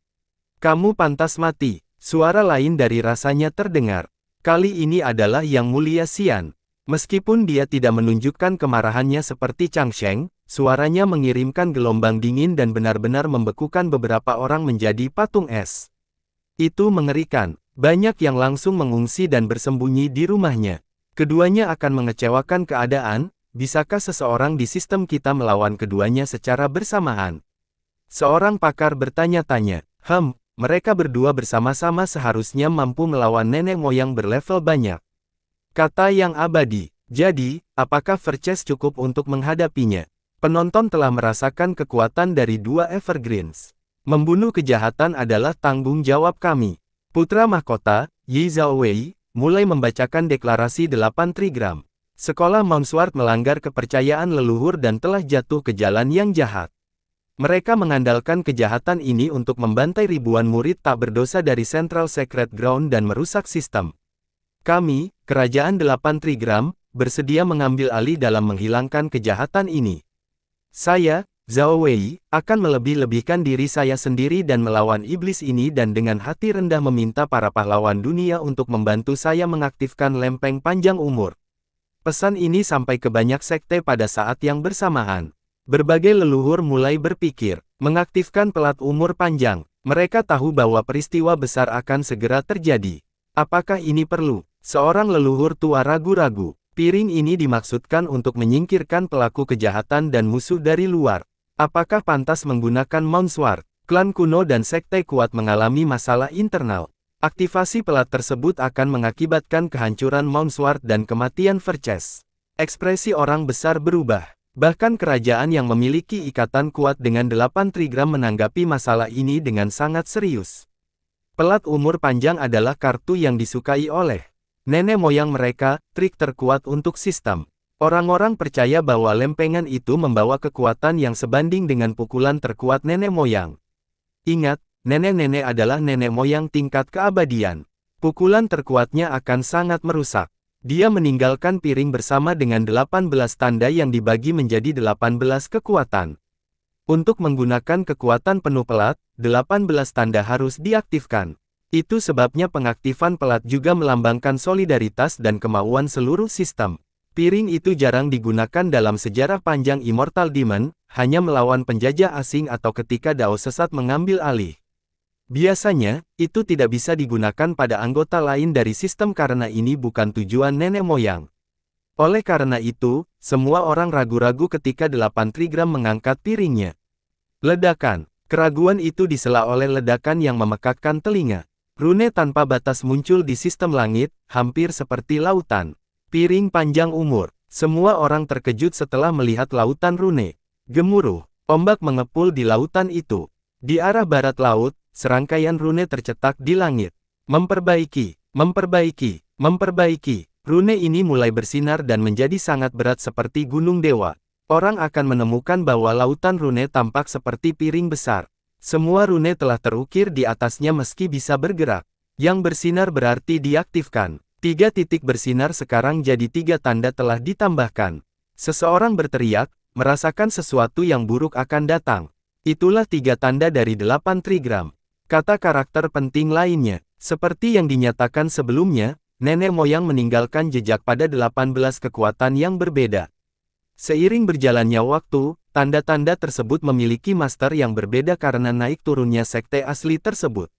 Kamu pantas mati, suara lain dari rasanya terdengar. Kali ini adalah Yang Mulia Xian. Meskipun dia tidak menunjukkan kemarahannya seperti Changsheng, Suaranya mengirimkan gelombang dingin dan benar-benar membekukan beberapa orang menjadi patung es. Itu mengerikan. Banyak yang langsung mengungsi dan bersembunyi di rumahnya. Keduanya akan mengecewakan keadaan. Bisakah seseorang di sistem kita melawan keduanya secara bersamaan? Seorang pakar bertanya-tanya. Mereka berdua bersama-sama seharusnya mampu melawan nenek moyang berlevel banyak. Kata yang abadi. Jadi, apakah Verces cukup untuk menghadapinya? Penonton telah merasakan kekuatan dari dua Evergreens. Membunuh kejahatan adalah tanggung jawab kami. Putra mahkota, Yi Zhaowei, mulai membacakan deklarasi 8 trigram. Sekolah Mounsward melanggar kepercayaan leluhur dan telah jatuh ke jalan yang jahat. Mereka mengandalkan kejahatan ini untuk membantai ribuan murid tak berdosa dari Central Sacred Ground dan merusak sistem. Kami, Kerajaan 8 Trigram, bersedia mengambil alih dalam menghilangkan kejahatan ini. Saya, Zhao Wei, akan melebih-lebihkan diri saya sendiri dan melawan iblis ini dan dengan hati rendah meminta para pahlawan dunia untuk membantu saya mengaktifkan lempeng panjang umur. Pesan ini sampai ke banyak sekte pada saat yang bersamaan. Berbagai leluhur mulai berpikir, mengaktifkan pelat umur panjang. Mereka tahu bahwa peristiwa besar akan segera terjadi. Apakah ini perlu? Seorang leluhur tua ragu-ragu. Piring ini dimaksudkan untuk menyingkirkan pelaku kejahatan dan musuh dari luar. Apakah pantas menggunakan Mounsward? Klan kuno dan sekte kuat mengalami masalah internal. Aktivasi pelat tersebut akan mengakibatkan kehancuran Mounsward dan kematian Verces. Ekspresi orang besar berubah. Bahkan kerajaan yang memiliki ikatan kuat dengan 8 trigram menanggapi masalah ini dengan sangat serius. Pelat umur panjang adalah kartu yang disukai oleh nenek moyang mereka, trik terkuat untuk sistem. Orang-orang percaya bahwa lempengan itu membawa kekuatan yang sebanding dengan pukulan terkuat nenek moyang. Ingat, nenek-nenek adalah nenek moyang tingkat keabadian. Pukulan terkuatnya akan sangat merusak. Dia meninggalkan piring bersama dengan 18 tanda yang dibagi menjadi 18 kekuatan. Untuk menggunakan kekuatan penuh pelat, 18 tanda harus diaktifkan. Itu sebabnya pengaktifan pelat juga melambangkan solidaritas dan kemauan seluruh sistem. Piring itu jarang digunakan dalam sejarah panjang Immortal Demon, hanya melawan penjajah asing atau ketika Dao sesat mengambil alih. Biasanya, itu tidak bisa digunakan pada anggota lain dari sistem karena ini bukan tujuan nenek moyang. Oleh karena itu, semua orang ragu-ragu ketika 8 trigram mengangkat piringnya. Ledakan. Keraguan itu disela oleh ledakan yang memekakkan telinga. Rune tanpa batas muncul di sistem langit, hampir seperti lautan. Piring panjang umur. Semua orang terkejut setelah melihat lautan rune. Gemuruh. Ombak mengepul di lautan itu. Di arah barat laut, serangkaian rune tercetak di langit. Memperbaiki, memperbaiki, memperbaiki. Rune ini mulai bersinar dan menjadi sangat berat seperti gunung dewa. Orang akan menemukan bahwa lautan rune tampak seperti piring besar. Semua rune telah terukir di atasnya meski bisa bergerak. Yang bersinar berarti diaktifkan. 3 titik bersinar sekarang jadi 3 tanda telah ditambahkan. Seseorang berteriak, merasakan sesuatu yang buruk akan datang. Itulah 3 tanda dari 8 trigram. Kata karakter penting lainnya, seperti yang dinyatakan sebelumnya, nenek moyang meninggalkan jejak pada 18 kekuatan yang berbeda. Seiring berjalannya waktu, tanda-tanda tersebut memiliki master yang berbeda karena naik turunnya sekte asli tersebut.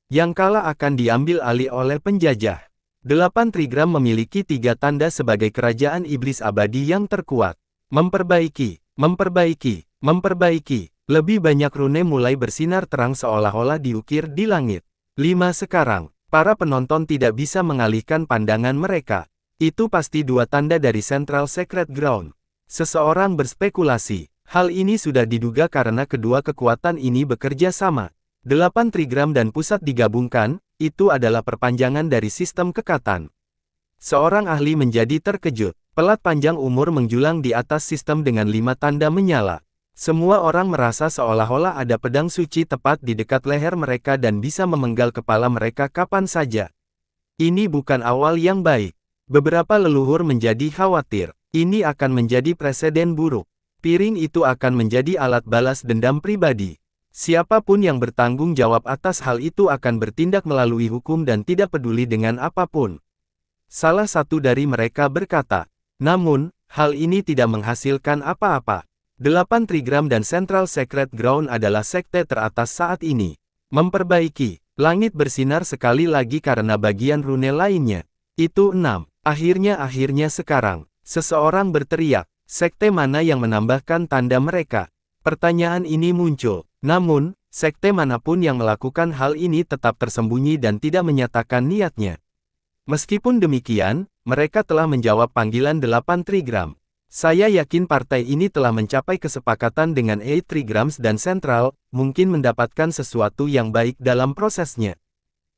Yang kalah akan diambil alih oleh penjajah. 8 trigram memiliki 3 tanda sebagai kerajaan iblis abadi yang terkuat. Memperbaiki, memperbaiki, memperbaiki. Lebih banyak rune mulai bersinar terang seolah-olah diukir di langit. 5 sekarang, para penonton tidak bisa mengalihkan pandangan mereka. Itu pasti 2 tanda dari Central Sacred Ground. Seseorang berspekulasi, hal ini sudah diduga karena kedua kekuatan ini bekerja sama. 8 trigram dan pusat digabungkan, itu adalah perpanjangan dari sistem kekatan. Seorang ahli menjadi terkejut. Pelat panjang umur menjulang di atas sistem dengan 5 tanda menyala. Semua orang merasa seolah-olah ada pedang suci tepat di dekat leher mereka dan bisa memenggal kepala mereka kapan saja. Ini bukan awal yang baik. Beberapa leluhur menjadi khawatir. Ini akan menjadi preseden buruk. Piring itu akan menjadi alat balas dendam pribadi. Siapapun yang bertanggung jawab atas hal itu akan bertindak melalui hukum dan tidak peduli dengan apapun. Salah satu dari mereka berkata, namun, hal ini tidak menghasilkan apa-apa. 8 Trigram dan Central Sacred Ground adalah sekte teratas saat ini. Memperbaiki. Langit bersinar sekali lagi karena bagian rune lainnya. Itu 6. Akhirnya sekarang. Seseorang berteriak. Sekte mana yang menambahkan tanda mereka? Pertanyaan ini muncul. Namun, sekte manapun yang melakukan hal ini tetap tersembunyi dan tidak menyatakan niatnya. Meskipun demikian, mereka telah menjawab panggilan 8 Trigram. Saya yakin partai ini telah mencapai kesepakatan dengan 8 Trigrams dan Central, mungkin mendapatkan sesuatu yang baik dalam prosesnya.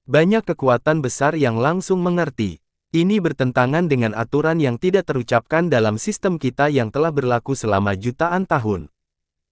Banyak kekuatan besar yang langsung mengerti. Ini bertentangan dengan aturan yang tidak terucapkan dalam sistem kita yang telah berlaku selama jutaan tahun.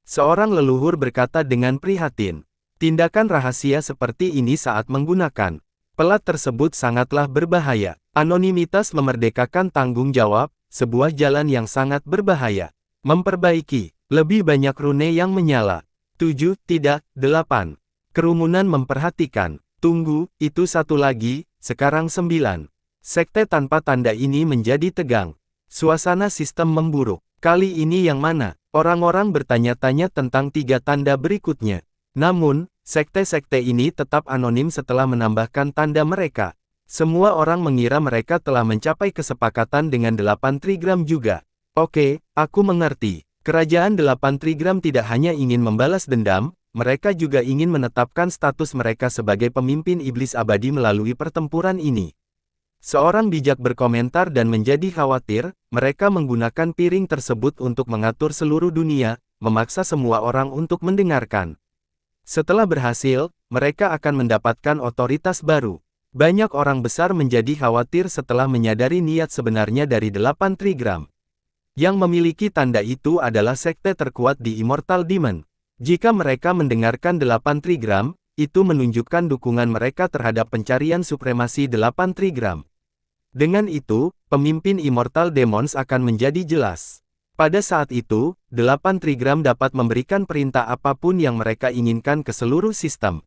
Seorang leluhur berkata dengan prihatin. Tindakan rahasia seperti ini saat menggunakan pelat tersebut sangatlah berbahaya. Anonimitas memerdekakan tanggung jawab, sebuah jalan yang sangat berbahaya. Memperbaiki. Lebih banyak rune yang menyala. 7, tidak, 8. Kerumunan memperhatikan. Tunggu, itu satu lagi, sekarang 9. Sekte tanpa tanda ini menjadi tegang. Suasana sistem memburuk. Kali ini yang mana? Orang-orang bertanya-tanya tentang 3 tanda berikutnya. Namun, sekte-sekte ini tetap anonim setelah menambahkan tanda mereka. Semua orang mengira mereka telah mencapai kesepakatan dengan 8 Trigram juga. Oke, aku mengerti. Kerajaan 8 Trigram tidak hanya ingin membalas dendam, mereka juga ingin menetapkan status mereka sebagai pemimpin iblis abadi melalui pertempuran ini. Seorang bijak berkomentar dan menjadi khawatir, mereka menggunakan piring tersebut untuk mengatur seluruh dunia, memaksa semua orang untuk mendengarkan. Setelah berhasil, mereka akan mendapatkan otoritas baru. Banyak orang besar menjadi khawatir setelah menyadari niat sebenarnya dari 8 Trigram. Yang memiliki tanda itu adalah sekte terkuat di Immortal Demon. Jika mereka mendengarkan 8 Trigram, itu menunjukkan dukungan mereka terhadap pencarian supremasi 8 Trigram. Dengan itu, pemimpin Immortal Demons akan menjadi jelas. Pada saat itu, 8 Trigram dapat memberikan perintah apapun yang mereka inginkan ke seluruh sistem.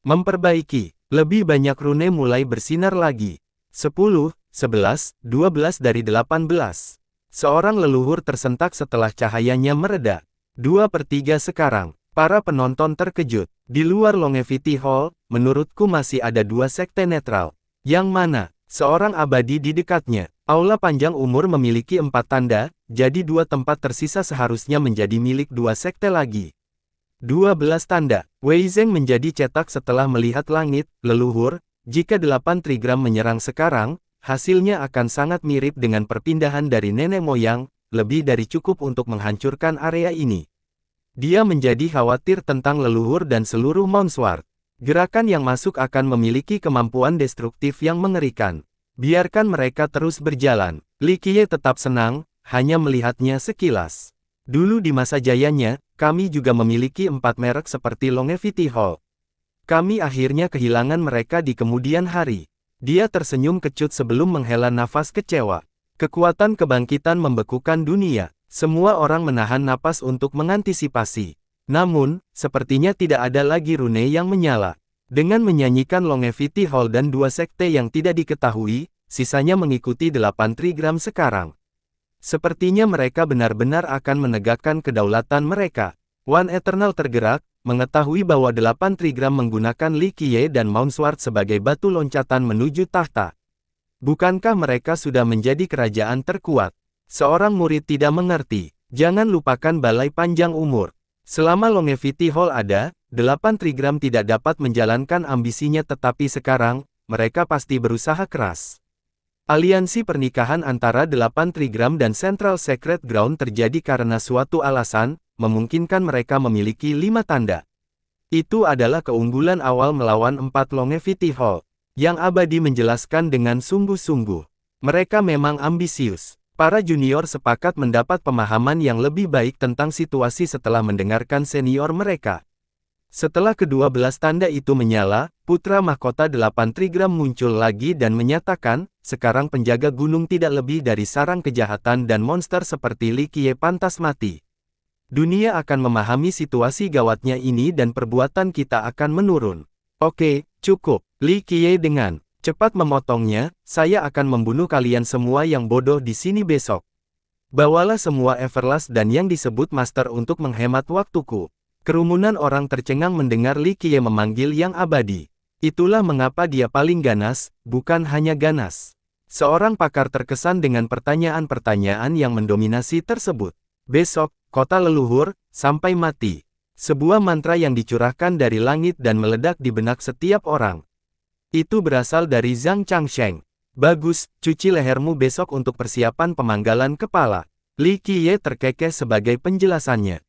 Memperbaiki. Lebih banyak rune mulai bersinar lagi. 10, 11, 12 dari 18. Seorang leluhur tersentak setelah cahayanya mereda. 2/3 sekarang. Para penonton terkejut. Di luar Longevity Hall, menurutku masih ada 2 sekte netral. Yang mana? Seorang abadi di dekatnya. Aula panjang umur memiliki 4 tanda, jadi 2 tempat tersisa seharusnya menjadi milik 2 sekte lagi. 12 tanda. Wei Zeng menjadi cetak setelah melihat langit, leluhur, jika 8 Trigram menyerang sekarang, hasilnya akan sangat mirip dengan perpindahan dari nenek moyang, lebih dari cukup untuk menghancurkan area ini. Dia menjadi khawatir tentang leluhur dan seluruh Mounsward. Gerakan yang masuk akan memiliki kemampuan destruktif yang mengerikan. Biarkan mereka terus berjalan. Li Qiye tetap senang, hanya melihatnya sekilas. Dulu di masa jayanya, kami juga memiliki 4 merek seperti Longevity Hall. Kami akhirnya kehilangan mereka di kemudian hari. Dia tersenyum kecut sebelum menghela nafas kecewa. Kekuatan kebangkitan membekukan dunia. Semua orang menahan napas untuk mengantisipasi. Namun, sepertinya tidak ada lagi rune yang menyala. Dengan menyanyikan Longevity Hall dan 2 sekte yang tidak diketahui, sisanya mengikuti 8 Trigram sekarang. Sepertinya mereka benar-benar akan menegakkan kedaulatan mereka. One Eternal tergerak, mengetahui bahwa 8 Trigram menggunakan Li Qiye dan Mounsward sebagai batu loncatan menuju tahta. Bukankah mereka sudah menjadi kerajaan terkuat? Seorang murid tidak mengerti. Jangan lupakan balai panjang umur. Selama Longevity Hall ada, 8 Trigram tidak dapat menjalankan ambisinya, tetapi sekarang, mereka pasti berusaha keras. Aliansi pernikahan antara 8 Trigram dan Central Sacred Ground terjadi karena suatu alasan, memungkinkan mereka memiliki 5 tanda. Itu adalah keunggulan awal melawan 4 Longevity Hall. Yang abadi menjelaskan dengan sungguh-sungguh. Mereka memang ambisius. Para junior sepakat mendapat pemahaman yang lebih baik tentang situasi setelah mendengarkan senior mereka. Setelah ke-12 tanda itu menyala, putra mahkota 8 Trigram muncul lagi dan menyatakan, sekarang penjaga gunung tidak lebih dari sarang kejahatan dan monster seperti Li Qiye pantas mati. Dunia akan memahami situasi gawatnya ini dan perbuatan kita akan menurun. Oke, cukup. Li Qiye dengan cepat memotongnya, saya akan membunuh kalian semua yang bodoh di sini besok. Bawalah semua Everlast dan yang disebut Master untuk menghemat waktuku. Kerumunan orang tercengang mendengar Li Qiye memanggil Yang Abadi. Itulah mengapa dia paling ganas, bukan hanya ganas. Seorang pakar terkesan dengan pertanyaan-pertanyaan yang mendominasi tersebut. Besok, kota leluhur, sampai mati. Sebuah mantra yang dicurahkan dari langit dan meledak di benak setiap orang. Itu berasal dari Zhang Changsheng. Bagus, cuci lehermu besok untuk persiapan pemanggalan kepala. Li Qiye terkekeh sebagai penjelasannya.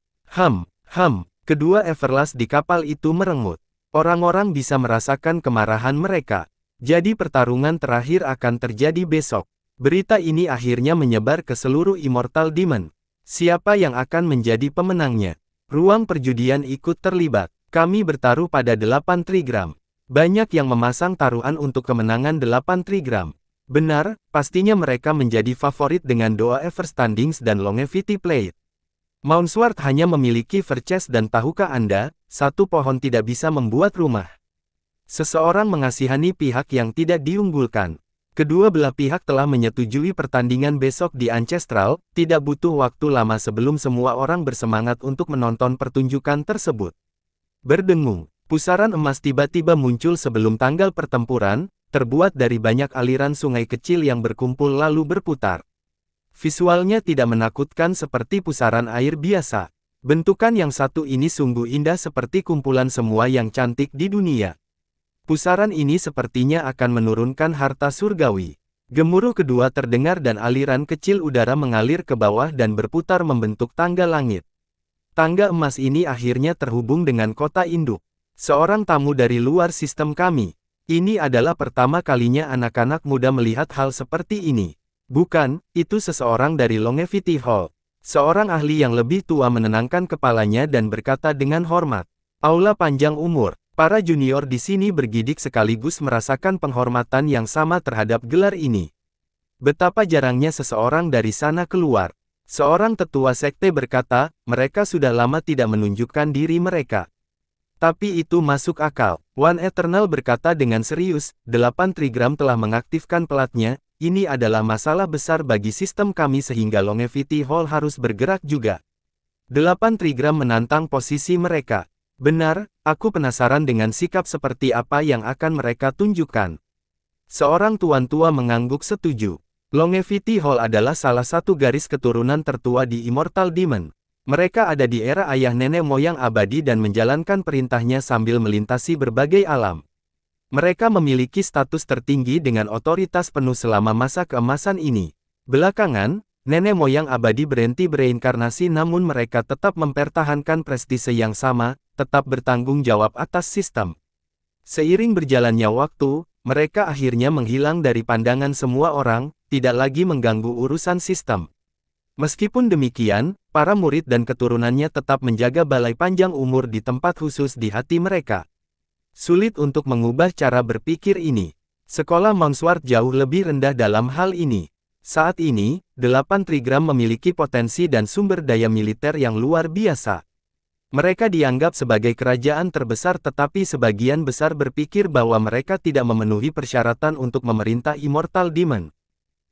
Kedua Everlast di kapal itu merengut. Orang-orang bisa merasakan kemarahan mereka. Jadi pertarungan terakhir akan terjadi besok. Berita ini akhirnya menyebar ke seluruh Immortal Demon. Siapa yang akan menjadi pemenangnya? Ruang perjudian ikut terlibat. Kami bertaruh pada 8 trigram. Banyak yang memasang taruhan untuk kemenangan 8 trigram. Benar, pastinya mereka menjadi favorit dengan doa Everstandings dan Longevity Plate. Mounsword hanya memiliki Verces dan tahukah Anda, satu pohon tidak bisa membuat rumah. Seseorang mengasihani pihak yang tidak diunggulkan. Kedua belah pihak telah menyetujui pertandingan besok di Ancestral, tidak butuh waktu lama sebelum semua orang bersemangat untuk menonton pertunjukan tersebut. Berdengung, pusaran emas tiba-tiba muncul sebelum tanggal pertempuran, terbuat dari banyak aliran sungai kecil yang berkumpul lalu berputar. Visualnya tidak menakutkan seperti pusaran air biasa. Bentukan yang satu ini sungguh indah seperti kumpulan semua yang cantik di dunia. Pusaran ini sepertinya akan menurunkan harta surgawi. Gemuruh kedua terdengar dan aliran kecil udara mengalir ke bawah dan berputar membentuk tangga langit. Tangga emas ini akhirnya terhubung dengan kota induk. Seorang tamu dari luar sistem kami. Ini adalah pertama kalinya anak-anak muda melihat hal seperti ini. Bukan, itu seseorang dari Longevity Hall. Seorang ahli yang lebih tua menenangkan kepalanya dan berkata dengan hormat. Aula panjang umur. Para junior di sini bergidik sekaligus merasakan penghormatan yang sama terhadap gelar ini. Betapa jarangnya seseorang dari sana keluar. Seorang tetua sekte berkata, mereka sudah lama tidak menunjukkan diri mereka. Tapi itu masuk akal. One Eternal berkata dengan serius, 8 trigram telah mengaktifkan pelatnya, ini adalah masalah besar bagi sistem kami sehingga Longevity Hall harus bergerak juga. 8 trigram menantang posisi mereka. Benar, aku penasaran dengan sikap seperti apa yang akan mereka tunjukkan. Seorang tuan tua mengangguk setuju. Longevity Hall adalah salah satu garis keturunan tertua di Immortal Demon. Mereka ada di era ayah nenek moyang abadi dan menjalankan perintahnya sambil melintasi berbagai alam. Mereka memiliki status tertinggi dengan otoritas penuh selama masa keemasan ini. Belakangan, nenek moyang abadi berhenti bereinkarnasi namun mereka tetap mempertahankan prestise yang sama, tetap bertanggung jawab atas sistem. Seiring berjalannya waktu, mereka akhirnya menghilang dari pandangan semua orang, tidak lagi mengganggu urusan sistem. Meskipun demikian, para murid dan keturunannya tetap menjaga balai panjang umur di tempat khusus di hati mereka. Sulit untuk mengubah cara berpikir ini. Sekolah Mounsword jauh lebih rendah dalam hal ini. Saat ini, 8 trigram memiliki potensi dan sumber daya militer yang luar biasa. Mereka dianggap sebagai kerajaan terbesar tetapi sebagian besar berpikir bahwa mereka tidak memenuhi persyaratan untuk memerintah Immortal Demon.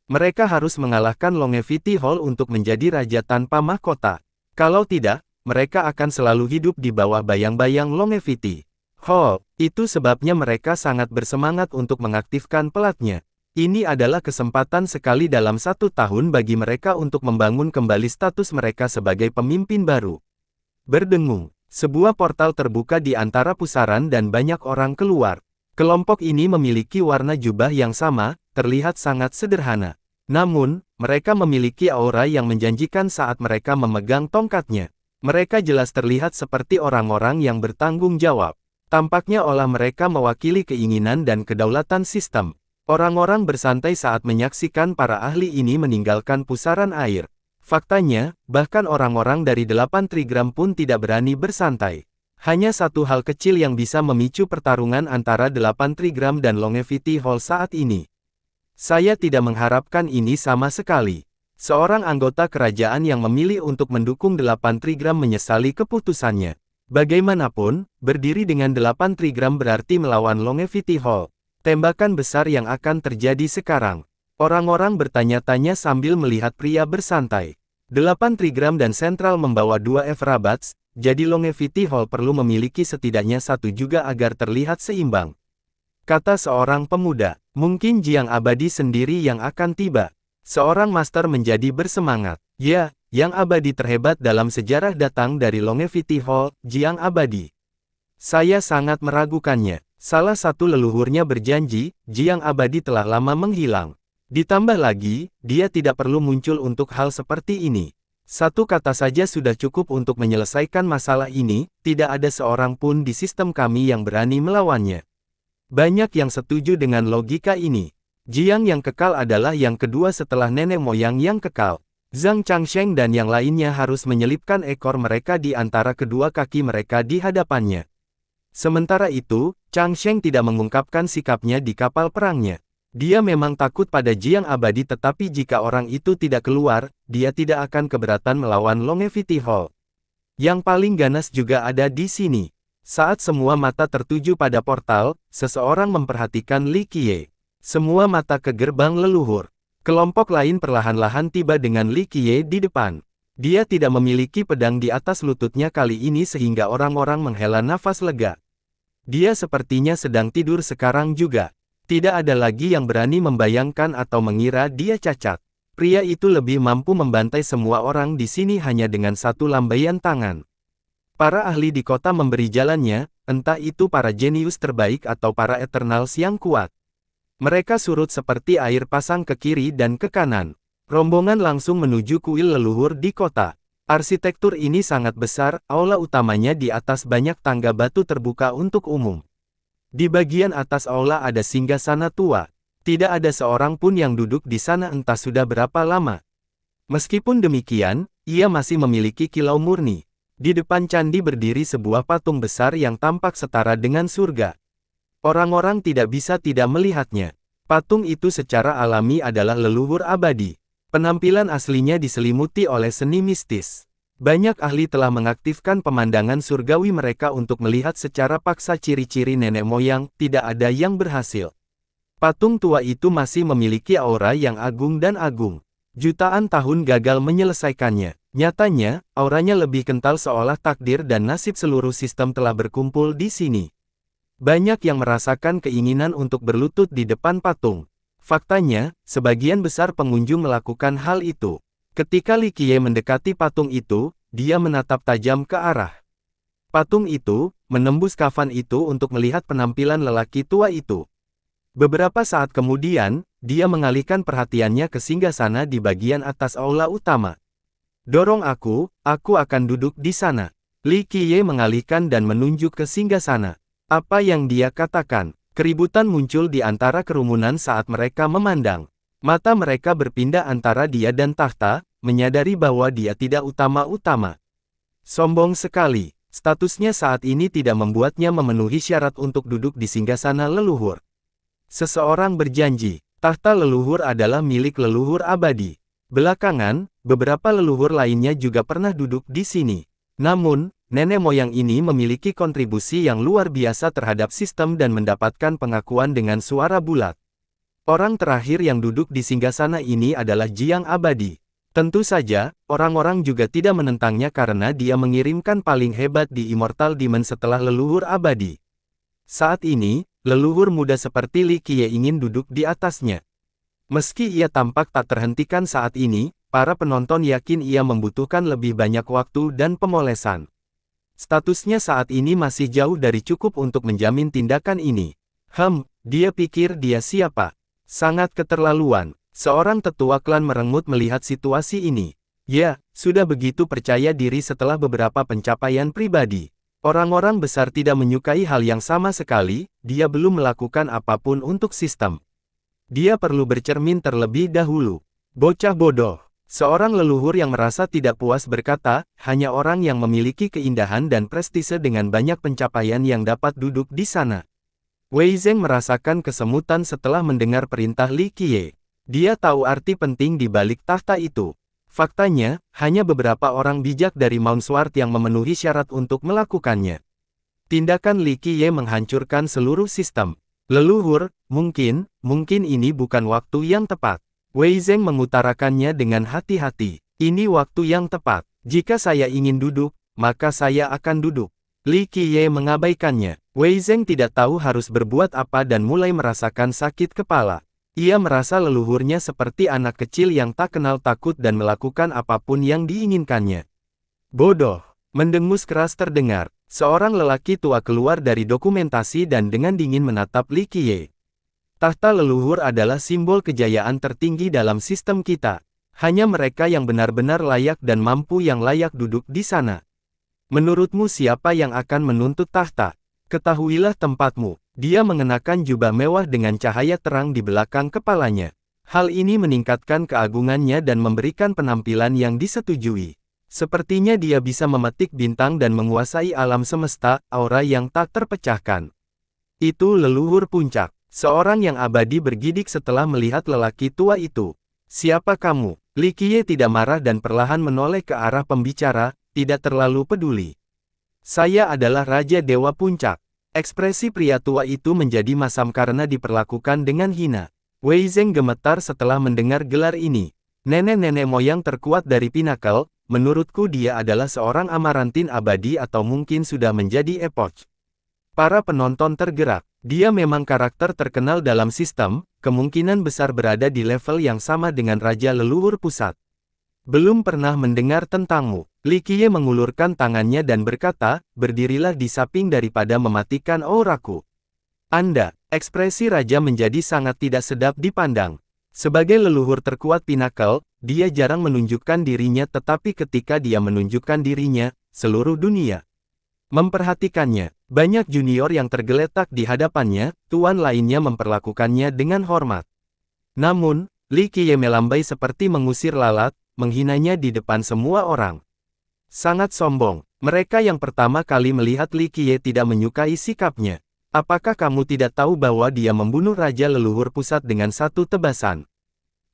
Mereka harus mengalahkan Longevity Hall untuk menjadi raja tanpa mahkota. Kalau tidak, mereka akan selalu hidup di bawah bayang-bayang Longevity Hall. Itu sebabnya mereka sangat bersemangat untuk mengaktifkan pelatnya. Ini adalah kesempatan sekali dalam 1 tahun bagi mereka untuk membangun kembali status mereka sebagai pemimpin baru. Berdengung, sebuah portal terbuka di antara pusaran dan banyak orang keluar. Kelompok ini memiliki warna jubah yang sama, terlihat sangat sederhana. Namun, mereka memiliki aura yang menjanjikan saat mereka memegang tongkatnya. Mereka jelas terlihat seperti orang-orang yang bertanggung jawab. Tampaknya olah mereka mewakili keinginan dan kedaulatan sistem. Orang-orang bersantai saat menyaksikan para ahli ini meninggalkan pusaran air. Faktanya, bahkan orang-orang dari 8 trigram pun tidak berani bersantai. Hanya satu hal kecil yang bisa memicu pertarungan antara 8 trigram dan Longevity Hall saat ini. Saya tidak mengharapkan ini sama sekali. Seorang anggota kerajaan yang memilih untuk mendukung 8 trigram menyesali keputusannya. Bagaimanapun, berdiri dengan 8 trigram berarti melawan Longevity Hall. Tembakan besar yang akan terjadi sekarang. Orang-orang bertanya-tanya sambil melihat pria bersantai. 8 trigram dan sentral membawa 2 F-Rabats, jadi Longevity Hall perlu memiliki setidaknya satu juga agar terlihat seimbang. Kata seorang pemuda, mungkin Jiang Abadi sendiri yang akan tiba. Seorang master menjadi bersemangat. Ya, yang abadi terhebat dalam sejarah datang dari Longevity Hall, Jiang Abadi. Saya sangat meragukannya. Salah satu leluhurnya berjanji, Jiang Abadi telah lama menghilang. Ditambah lagi, dia tidak perlu muncul untuk hal seperti ini. Satu kata saja sudah cukup untuk menyelesaikan masalah ini, tidak ada seorang pun di sistem kami yang berani melawannya. Banyak yang setuju dengan logika ini. Jiang yang kekal adalah yang kedua setelah nenek moyang yang kekal. Zhang Changsheng dan yang lainnya harus menyelipkan ekor mereka di antara kedua kaki mereka di hadapannya. Sementara itu, Changsheng tidak mengungkapkan sikapnya di kapal perangnya. Dia memang takut pada Jiang Abadi tetapi jika orang itu tidak keluar, dia tidak akan keberatan melawan Longevity Hall. Yang paling ganas juga ada di sini. Saat semua mata tertuju pada portal, seseorang memperhatikan Li Qiye. Semua mata ke gerbang leluhur. Kelompok lain perlahan-lahan tiba dengan Li Qiye di depan. Dia tidak memiliki pedang di atas lututnya kali ini sehingga orang-orang menghela nafas lega. Dia sepertinya sedang tidur sekarang juga. Tidak ada lagi yang berani membayangkan atau mengira dia cacat. Pria itu lebih mampu membantai semua orang di sini hanya dengan satu lambaian tangan. Para ahli di kota memberi jalannya, entah itu para jenius terbaik atau para Eternals yang kuat. Mereka surut seperti air pasang ke kiri dan ke kanan. Rombongan langsung menuju kuil leluhur di kota. Arsitektur ini sangat besar, aula utamanya di atas banyak tangga batu terbuka untuk umum. Di bagian atas aula ada singgasana tua. Tidak ada seorang pun yang duduk di sana entah sudah berapa lama. Meskipun demikian, ia masih memiliki kilau murni. Di depan candi berdiri sebuah patung besar yang tampak setara dengan surga. Orang-orang tidak bisa tidak melihatnya. Patung itu secara alami adalah leluhur abadi. Penampilan aslinya diselimuti oleh seni mistis. Banyak ahli telah mengaktifkan pemandangan surgawi mereka untuk melihat secara paksa ciri-ciri nenek moyang, tidak ada yang berhasil. Patung tua itu masih memiliki aura yang agung dan agung. Jutaan tahun gagal menyelesaikannya. Nyatanya, auranya lebih kental seolah takdir dan nasib seluruh sistem telah berkumpul di sini. Banyak yang merasakan keinginan untuk berlutut di depan patung. Faktanya, sebagian besar pengunjung melakukan hal itu. Ketika Li Qiye mendekati patung itu, dia menatap tajam ke arah patung itu, menembus kafan itu untuk melihat penampilan lelaki tua itu. Beberapa saat kemudian, dia mengalihkan perhatiannya ke singgasana di bagian atas aula utama. Dorong aku akan duduk di sana. Li Qiye mengalihkan dan menunjuk ke singgasana. Apa yang dia katakan? Keributan muncul di antara kerumunan saat mereka memandang. Mata mereka berpindah antara dia dan takhta, menyadari bahwa dia tidak utama-utama. Sombong sekali, statusnya saat ini tidak membuatnya memenuhi syarat untuk duduk di singgasana leluhur. Seseorang berjanji, takhta leluhur adalah milik leluhur abadi. Belakangan, beberapa leluhur lainnya juga pernah duduk di sini. Namun, nenek moyang ini memiliki kontribusi yang luar biasa terhadap sistem dan mendapatkan pengakuan dengan suara bulat. Orang terakhir yang duduk di singgasana ini adalah Jiang Abadi. Tentu saja, orang-orang juga tidak menentangnya karena dia mengirimkan paling hebat di Immortal Demon setelah leluhur abadi. Saat ini, leluhur muda seperti Li Qiye ingin duduk di atasnya. Meski ia tampak tak terhentikan saat ini, para penonton yakin ia membutuhkan lebih banyak waktu dan pemolesan. Statusnya saat ini masih jauh dari cukup untuk menjamin tindakan ini. Dia pikir dia siapa? Sangat keterlaluan. Seorang tetua klan merengut melihat situasi ini. Ya, sudah begitu percaya diri setelah beberapa pencapaian pribadi. Orang-orang besar tidak menyukai hal yang sama sekali, dia belum melakukan apapun untuk sistem. Dia perlu bercermin terlebih dahulu. Bocah bodoh. Seorang leluhur yang merasa tidak puas berkata, hanya orang yang memiliki keindahan dan prestise dengan banyak pencapaian yang dapat duduk di sana. Wei Zheng merasakan kesemutan setelah mendengar perintah Li Qiye. Dia tahu arti penting di balik takhta itu. Faktanya, hanya beberapa orang bijak dari Mount Sword yang memenuhi syarat untuk melakukannya. Tindakan Li Qiye menghancurkan seluruh sistem. Leluhur, mungkin ini bukan waktu yang tepat. Wei Zeng mengutarakannya dengan hati-hati. Ini waktu yang tepat. Jika saya ingin duduk, maka saya akan duduk. Li Qiye mengabaikannya. Wei Zeng tidak tahu harus berbuat apa dan mulai merasakan sakit kepala. Ia merasa leluhurnya seperti anak kecil yang tak kenal takut dan melakukan apapun yang diinginkannya. Bodoh. Mendengus keras terdengar. Seorang lelaki tua keluar dari dokumentasi dan dengan dingin menatap Li Qiye. Tahta leluhur adalah simbol kejayaan tertinggi dalam sistem kita. Hanya mereka yang benar-benar layak dan mampu yang layak duduk di sana. Menurutmu siapa yang akan menuntut tahta? Ketahuilah tempatmu. Dia mengenakan jubah mewah dengan cahaya terang di belakang kepalanya. Hal ini meningkatkan keagungannya dan memberikan penampilan yang disetujui. Sepertinya dia bisa memetik bintang dan menguasai alam semesta, aura yang tak terpecahkan. Itu leluhur puncak. Seorang yang abadi bergidik setelah melihat lelaki tua itu. Siapa kamu? Li Qiye tidak marah dan perlahan menoleh ke arah pembicara, tidak terlalu peduli. Saya adalah Raja Dewa Puncak. Ekspresi pria tua itu menjadi masam karena diperlakukan dengan hina. Wei Zeng gemetar setelah mendengar gelar ini. Nenek-nenek moyang terkuat dari Pinnacle, menurutku dia adalah seorang Amarantin abadi atau mungkin sudah menjadi epoch. Para penonton tergerak. Dia memang karakter terkenal dalam sistem, kemungkinan besar berada di level yang sama dengan Raja Leluhur Pusat. Belum pernah mendengar tentangmu. Li Qiye mengulurkan tangannya dan berkata, berdirilah di samping daripada mematikan auraku. Anda, ekspresi Raja menjadi sangat tidak sedap dipandang. Sebagai leluhur terkuat Pinnacle, dia jarang menunjukkan dirinya tetapi ketika dia menunjukkan dirinya, seluruh dunia memperhatikannya. Banyak junior yang tergeletak di hadapannya, tuan lainnya memperlakukannya dengan hormat. Namun, Li Qiye melambai seperti mengusir lalat, menghinanya di depan semua orang. Sangat sombong. Mereka yang pertama kali melihat Li Qiye tidak menyukai sikapnya. Apakah kamu tidak tahu bahwa dia membunuh Raja Leluhur Pusat dengan satu tebasan?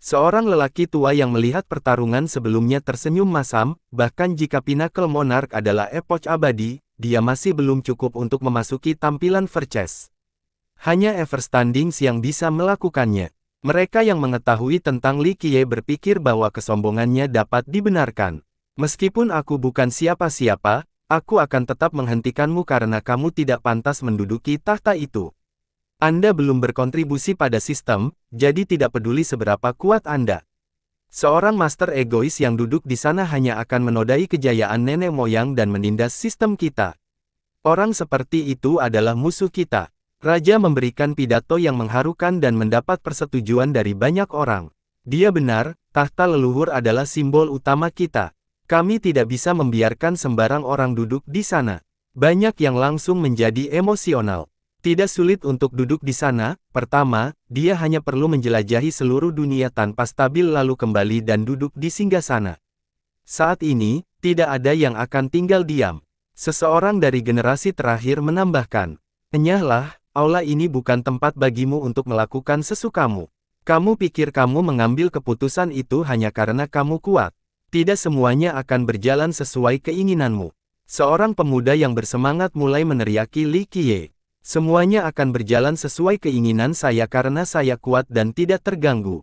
Seorang lelaki tua yang melihat pertarungan sebelumnya tersenyum masam, bahkan jika Pinnacle Monarch adalah epoch abadi, dia masih belum cukup untuk memasuki tampilan Verces. Hanya Everstandings yang bisa melakukannya. Mereka yang mengetahui tentang Li Qiye berpikir bahwa kesombongannya dapat dibenarkan. Meskipun aku bukan siapa-siapa, aku akan tetap menghentikanmu karena kamu tidak pantas menduduki tahta itu. Anda belum berkontribusi pada sistem, jadi tidak peduli seberapa kuat Anda. Seorang master egois yang duduk di sana hanya akan menodai kejayaan nenek moyang dan menindas sistem kita. Orang seperti itu adalah musuh kita. Raja memberikan pidato yang mengharukan dan mendapat persetujuan dari banyak orang. Dia benar, tahta leluhur adalah simbol utama kita. Kami tidak bisa membiarkan sembarang orang duduk di sana. Banyak yang langsung menjadi emosional. Tidak sulit untuk duduk di sana. Pertama, dia hanya perlu menjelajahi seluruh dunia tanpa stabil lalu kembali dan duduk di singgasana. Saat ini, tidak ada yang akan tinggal diam. Seseorang dari generasi terakhir menambahkan, "Enyahlah, aula ini bukan tempat bagimu untuk melakukan sesukamu. Kamu pikir kamu mengambil keputusan itu hanya karena kamu kuat. Tidak semuanya akan berjalan sesuai keinginanmu." Seorang pemuda yang bersemangat mulai meneriaki Li Qiye. Semuanya akan berjalan sesuai keinginan saya karena saya kuat dan tidak terganggu.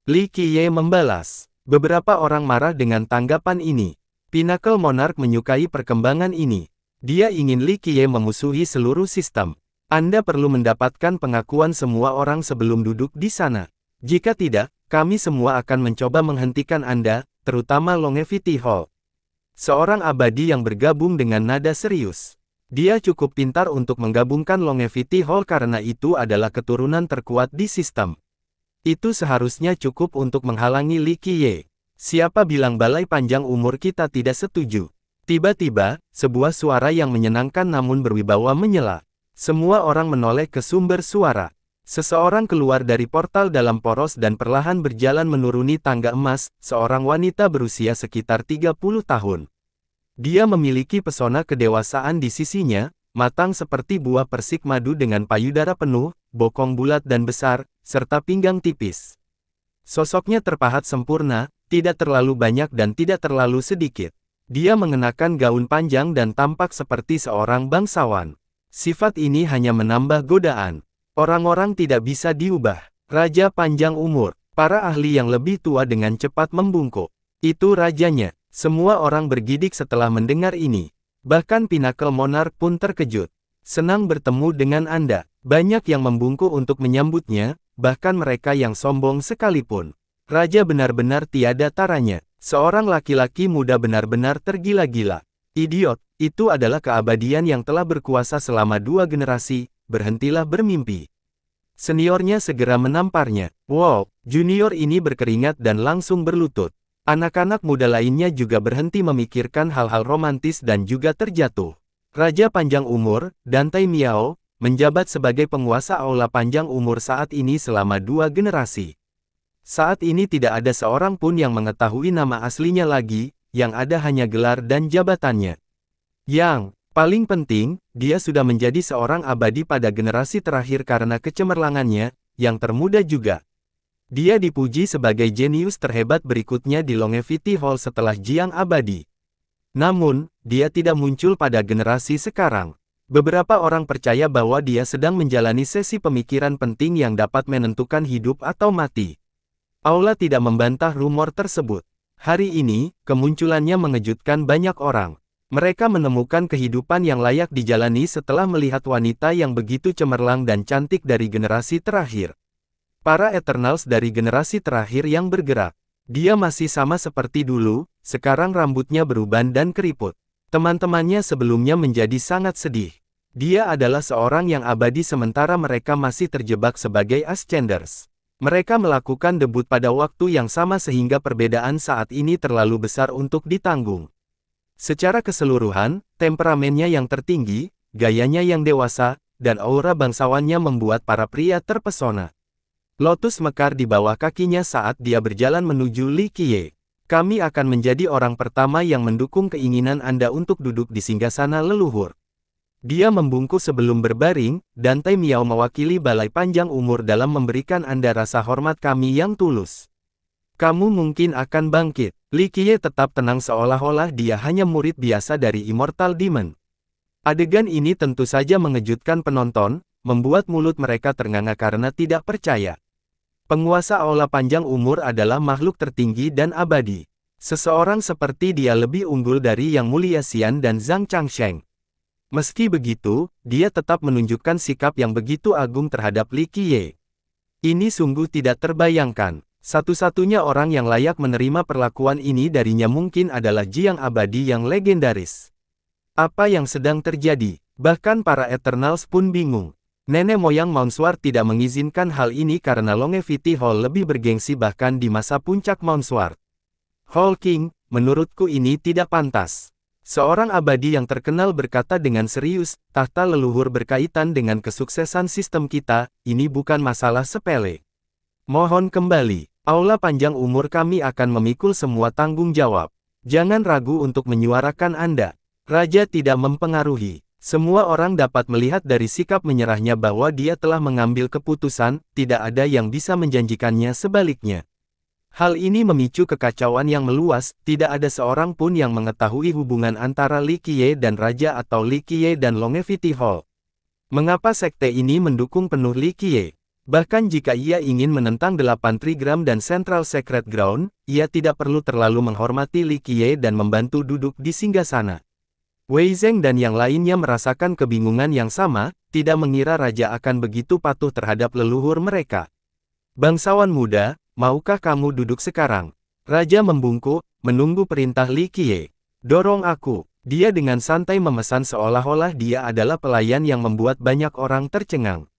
Li Qiye membalas. Beberapa orang marah dengan tanggapan ini. Pinnacle Monarch menyukai perkembangan ini. Dia ingin Li Qiye memusuhi seluruh sistem. Anda perlu mendapatkan pengakuan semua orang sebelum duduk di sana. Jika tidak, kami semua akan mencoba menghentikan Anda, terutama Longevity Hall. Seorang abadi yang bergabung dengan nada serius. Dia cukup pintar untuk menggabungkan Longevity Hall karena itu adalah keturunan terkuat di sistem. Itu seharusnya cukup untuk menghalangi Li Qiye. Siapa bilang balai panjang umur kita tidak setuju? Tiba-tiba, sebuah suara yang menyenangkan namun berwibawa menyela. Semua orang menoleh ke sumber suara. Seseorang keluar dari portal dalam poros dan perlahan berjalan menuruni tangga emas, seorang wanita berusia sekitar 30 tahun. Dia memiliki pesona kedewasaan di sisinya, matang seperti buah persik madu dengan payudara penuh, bokong bulat dan besar, serta pinggang tipis. Sosoknya terpahat sempurna, tidak terlalu banyak dan tidak terlalu sedikit. Dia mengenakan gaun panjang dan tampak seperti seorang bangsawan. Sifat ini hanya menambah godaan. Orang-orang tidak bisa diubah. Raja panjang umur. Para ahli yang lebih tua dengan cepat membungkuk. Itu rajanya. Semua orang bergidik setelah mendengar ini. Bahkan Pinnacle Monarch pun terkejut. Senang bertemu dengan Anda. Banyak yang membungkuk untuk menyambutnya, bahkan mereka yang sombong sekalipun. Raja benar-benar tiada taranya. Seorang laki-laki muda benar-benar tergila-gila. Idiot, itu adalah keabadian yang telah berkuasa selama 2 generasi, berhentilah bermimpi. Seniornya segera menamparnya. Wow, junior ini berkeringat dan langsung berlutut. Anak-anak muda lainnya juga berhenti memikirkan hal-hal romantis dan juga terjatuh. Raja panjang umur, Dantei Miao, menjabat sebagai penguasa aula panjang umur saat ini selama 2 generasi. Saat ini tidak ada seorang pun yang mengetahui nama aslinya lagi, yang ada hanya gelar dan jabatannya. Yang paling penting, dia sudah menjadi seorang abadi pada generasi terakhir karena kecemerlangannya, yang termuda juga. Dia dipuji sebagai jenius terhebat berikutnya di Longevity Hall setelah Jiang Abadi. Namun, dia tidak muncul pada generasi sekarang. Beberapa orang percaya bahwa dia sedang menjalani sesi pemikiran penting yang dapat menentukan hidup atau mati. Aula tidak membantah rumor tersebut. Hari ini, kemunculannya mengejutkan banyak orang. Mereka menemukan kehidupan yang layak dijalani setelah melihat wanita yang begitu cemerlang dan cantik dari generasi terakhir. Para Eternals dari generasi terakhir yang bergerak. Dia masih sama seperti dulu, sekarang rambutnya beruban dan keriput. Teman-temannya sebelumnya menjadi sangat sedih. Dia adalah seorang yang abadi sementara mereka masih terjebak sebagai Ascenders. Mereka melakukan debut pada waktu yang sama sehingga perbedaan saat ini terlalu besar untuk ditanggung. Secara keseluruhan, temperamennya yang tertinggi, gayanya yang dewasa, dan aura bangsawannya membuat para pria terpesona. Lotus mekar di bawah kakinya saat dia berjalan menuju Li Qiye. Kami akan menjadi orang pertama yang mendukung keinginan Anda untuk duduk di singgasana leluhur. Dia membungkuk sebelum berbaring, Dantei Miao mewakili balai panjang umur dalam memberikan Anda rasa hormat kami yang tulus. Kamu mungkin akan bangkit. Li Qiye tetap tenang seolah-olah dia hanya murid biasa dari Immortal Demon. Adegan ini tentu saja mengejutkan penonton, membuat mulut mereka ternganga karena tidak percaya. Penguasa aula panjang umur adalah makhluk tertinggi dan abadi. Seseorang seperti dia lebih unggul dari Yang Mulia Xian dan Zhang Changsheng. Meski begitu, dia tetap menunjukkan sikap yang begitu agung terhadap Li Qiye. Ini sungguh tidak terbayangkan. Satu-satunya orang yang layak menerima perlakuan ini darinya mungkin adalah Jiang Abadi yang legendaris. Apa yang sedang terjadi? Bahkan para Eternals pun bingung. Nenek moyang Mounsward tidak mengizinkan hal ini karena Longevity Hall lebih bergengsi bahkan di masa puncak Mounsward. Hall King, menurutku ini tidak pantas. Seorang abadi yang terkenal berkata dengan serius, tahta leluhur berkaitan dengan kesuksesan sistem kita, ini bukan masalah sepele. Mohon kembali. Aula panjang umur kami akan memikul semua tanggung jawab. Jangan ragu untuk menyuarakan Anda. Raja tidak mempengaruhi. Semua orang dapat melihat dari sikap menyerahnya bahwa dia telah mengambil keputusan, tidak ada yang bisa menjanjikannya sebaliknya. Hal ini memicu kekacauan yang meluas, tidak ada seorang pun yang mengetahui hubungan antara Li Qiye dan Raja atau Li Qiye dan Longevity Hall. Mengapa sekte ini mendukung penuh Li Qiye? Bahkan jika ia ingin menentang 8 Trigram dan Central Secret Ground, ia tidak perlu terlalu menghormati Li Qiye dan membantu duduk di singgasana. Wei Zheng dan yang lainnya merasakan kebingungan yang sama, tidak mengira raja akan begitu patuh terhadap leluhur mereka. Bangsawan muda, maukah kamu duduk sekarang? Raja membungkuk, menunggu perintah Li Qiye. Dorong aku. Dia dengan santai memesan seolah-olah dia adalah pelayan yang membuat banyak orang tercengang.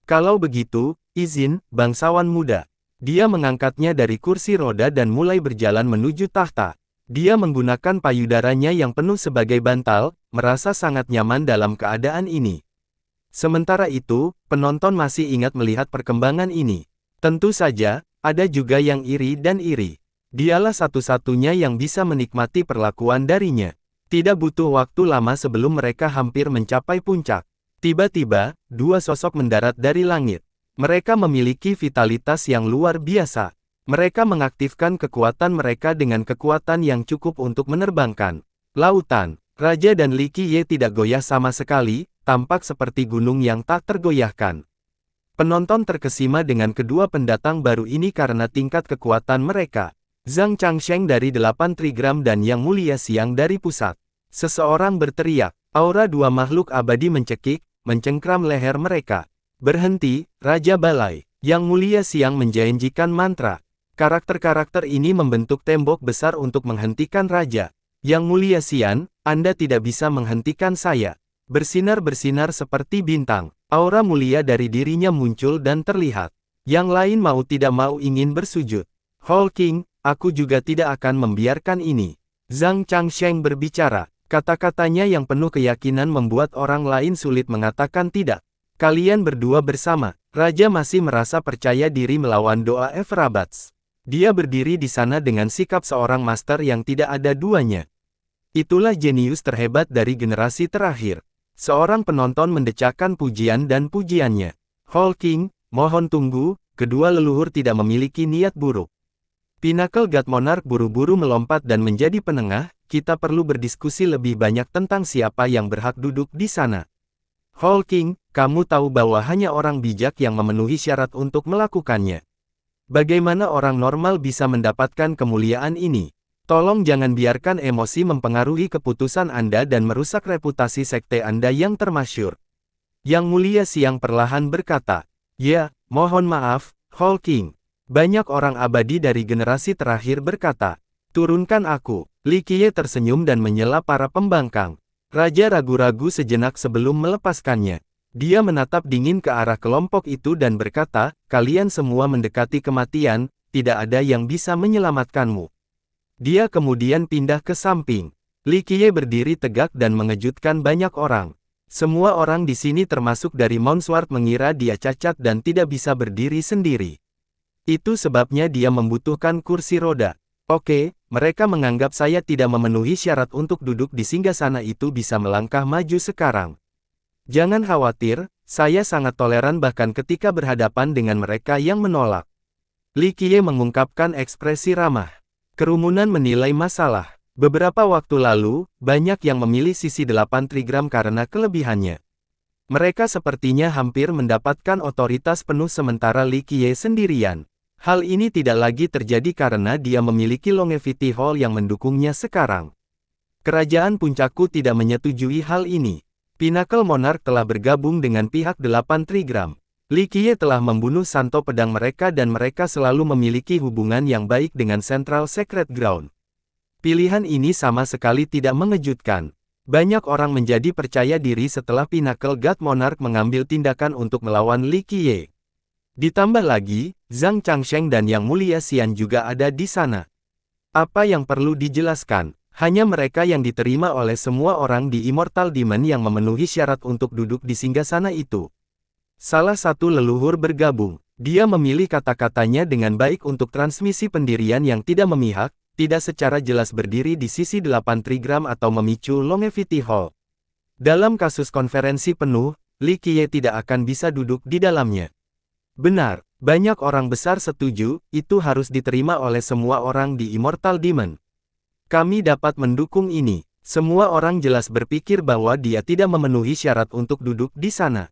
Kalau begitu, izin, bangsawan muda. Dia mengangkatnya dari kursi roda dan mulai berjalan menuju tahta. Dia menggunakan payudaranya yang penuh sebagai bantal, merasa sangat nyaman dalam keadaan ini. Sementara itu, penonton masih ingat melihat perkembangan ini. Tentu saja, ada juga yang iri dan iri. Dialah satu-satunya yang bisa menikmati perlakuan darinya. Tidak butuh waktu lama sebelum mereka hampir mencapai puncak. Tiba-tiba, dua sosok mendarat dari langit. Mereka memiliki vitalitas yang luar biasa. Mereka mengaktifkan kekuatan mereka dengan kekuatan yang cukup untuk menerbangkan lautan. Raja dan Li Qiye tidak goyah sama sekali, tampak seperti gunung yang tak tergoyahkan. Penonton terkesima dengan kedua pendatang baru ini karena tingkat kekuatan mereka. Zhang Changsheng dari 8 trigram dan Yang Mulia Xiang dari pusat. Seseorang berteriak. Aura dua makhluk abadi mencekik, mencengkram leher mereka. Berhenti, Raja Balai. Yang Mulia Xiang menjanjikan mantra. Karakter-karakter ini membentuk tembok besar untuk menghentikan Raja. Yang Mulia Xiang, Anda tidak bisa menghentikan saya. Bersinar-bersinar seperti bintang. Aura mulia dari dirinya muncul dan terlihat. Yang lain mau tidak mau ingin bersujud. Hall King, aku juga tidak akan membiarkan ini. Zhang Changsheng berbicara. Kata-katanya yang penuh keyakinan membuat orang lain sulit mengatakan tidak. Kalian berdua bersama. Raja masih merasa percaya diri melawan doa Everabats. Dia berdiri di sana dengan sikap seorang master yang tidak ada duanya. Itulah jenius terhebat dari generasi terakhir. Seorang penonton mendecakkan pujian dan pujiannya. Hall King, mohon tunggu, kedua leluhur tidak memiliki niat buruk. Pinnacle God Monarch buru-buru melompat dan menjadi penengah, kita perlu berdiskusi lebih banyak tentang siapa yang berhak duduk di sana. Hall King, kamu tahu bahwa hanya orang bijak yang memenuhi syarat untuk melakukannya. Bagaimana orang normal bisa mendapatkan kemuliaan ini? Tolong jangan biarkan emosi mempengaruhi keputusan Anda dan merusak reputasi sekte Anda yang termasyhur. Yang Mulia Xiang perlahan berkata, ya, mohon maaf, Hall King. Banyak orang abadi dari generasi terakhir berkata, turunkan aku. Li Qiye tersenyum dan menyela para pembangkang. Raja ragu-ragu sejenak sebelum melepaskannya. Dia menatap dingin ke arah kelompok itu dan berkata, kalian semua mendekati kematian, tidak ada yang bisa menyelamatkanmu. Dia kemudian pindah ke samping. Li Qiye berdiri tegak dan mengejutkan banyak orang. Semua orang di sini termasuk dari Mount Sword mengira dia cacat dan tidak bisa berdiri sendiri. Itu sebabnya dia membutuhkan kursi roda. Oke, mereka menganggap saya tidak memenuhi syarat untuk duduk di singgasana itu bisa melangkah maju sekarang. Jangan khawatir, saya sangat toleran bahkan ketika berhadapan dengan mereka yang menolak. Li Qiye mengungkapkan ekspresi ramah. Kerumunan menilai masalah. Beberapa waktu lalu, banyak yang memilih sisi 8 trigram karena kelebihannya. Mereka sepertinya hampir mendapatkan otoritas penuh sementara Li Qiye sendirian. Hal ini tidak lagi terjadi karena dia memiliki Longevity Hall yang mendukungnya sekarang. Kerajaan Puncakku tidak menyetujui hal ini. Pinnacle Monarch telah bergabung dengan pihak 8 trigram. Li Qiye telah membunuh santo pedang mereka dan mereka selalu memiliki hubungan yang baik dengan Central Sacred Ground. Pilihan ini sama sekali tidak mengejutkan. Banyak orang menjadi percaya diri setelah Pinnacle God Monarch mengambil tindakan untuk melawan Li Qiye. Ditambah lagi, Zhang Changsheng dan Yang Mulia Xian juga ada di sana. Apa yang perlu dijelaskan? Hanya mereka yang diterima oleh semua orang di Immortal Demon yang memenuhi syarat untuk duduk di singgasana itu. Salah satu leluhur bergabung. Dia memilih kata-katanya dengan baik untuk transmisi pendirian yang tidak memihak, tidak secara jelas berdiri di sisi 8 trigram atau memicu Longevity Hall. Dalam kasus konferensi penuh, Li Qiye tidak akan bisa duduk di dalamnya. Benar, banyak orang besar setuju, itu harus diterima oleh semua orang di Immortal Demon. Kami dapat mendukung ini. Semua orang jelas berpikir bahwa dia tidak memenuhi syarat untuk duduk di sana.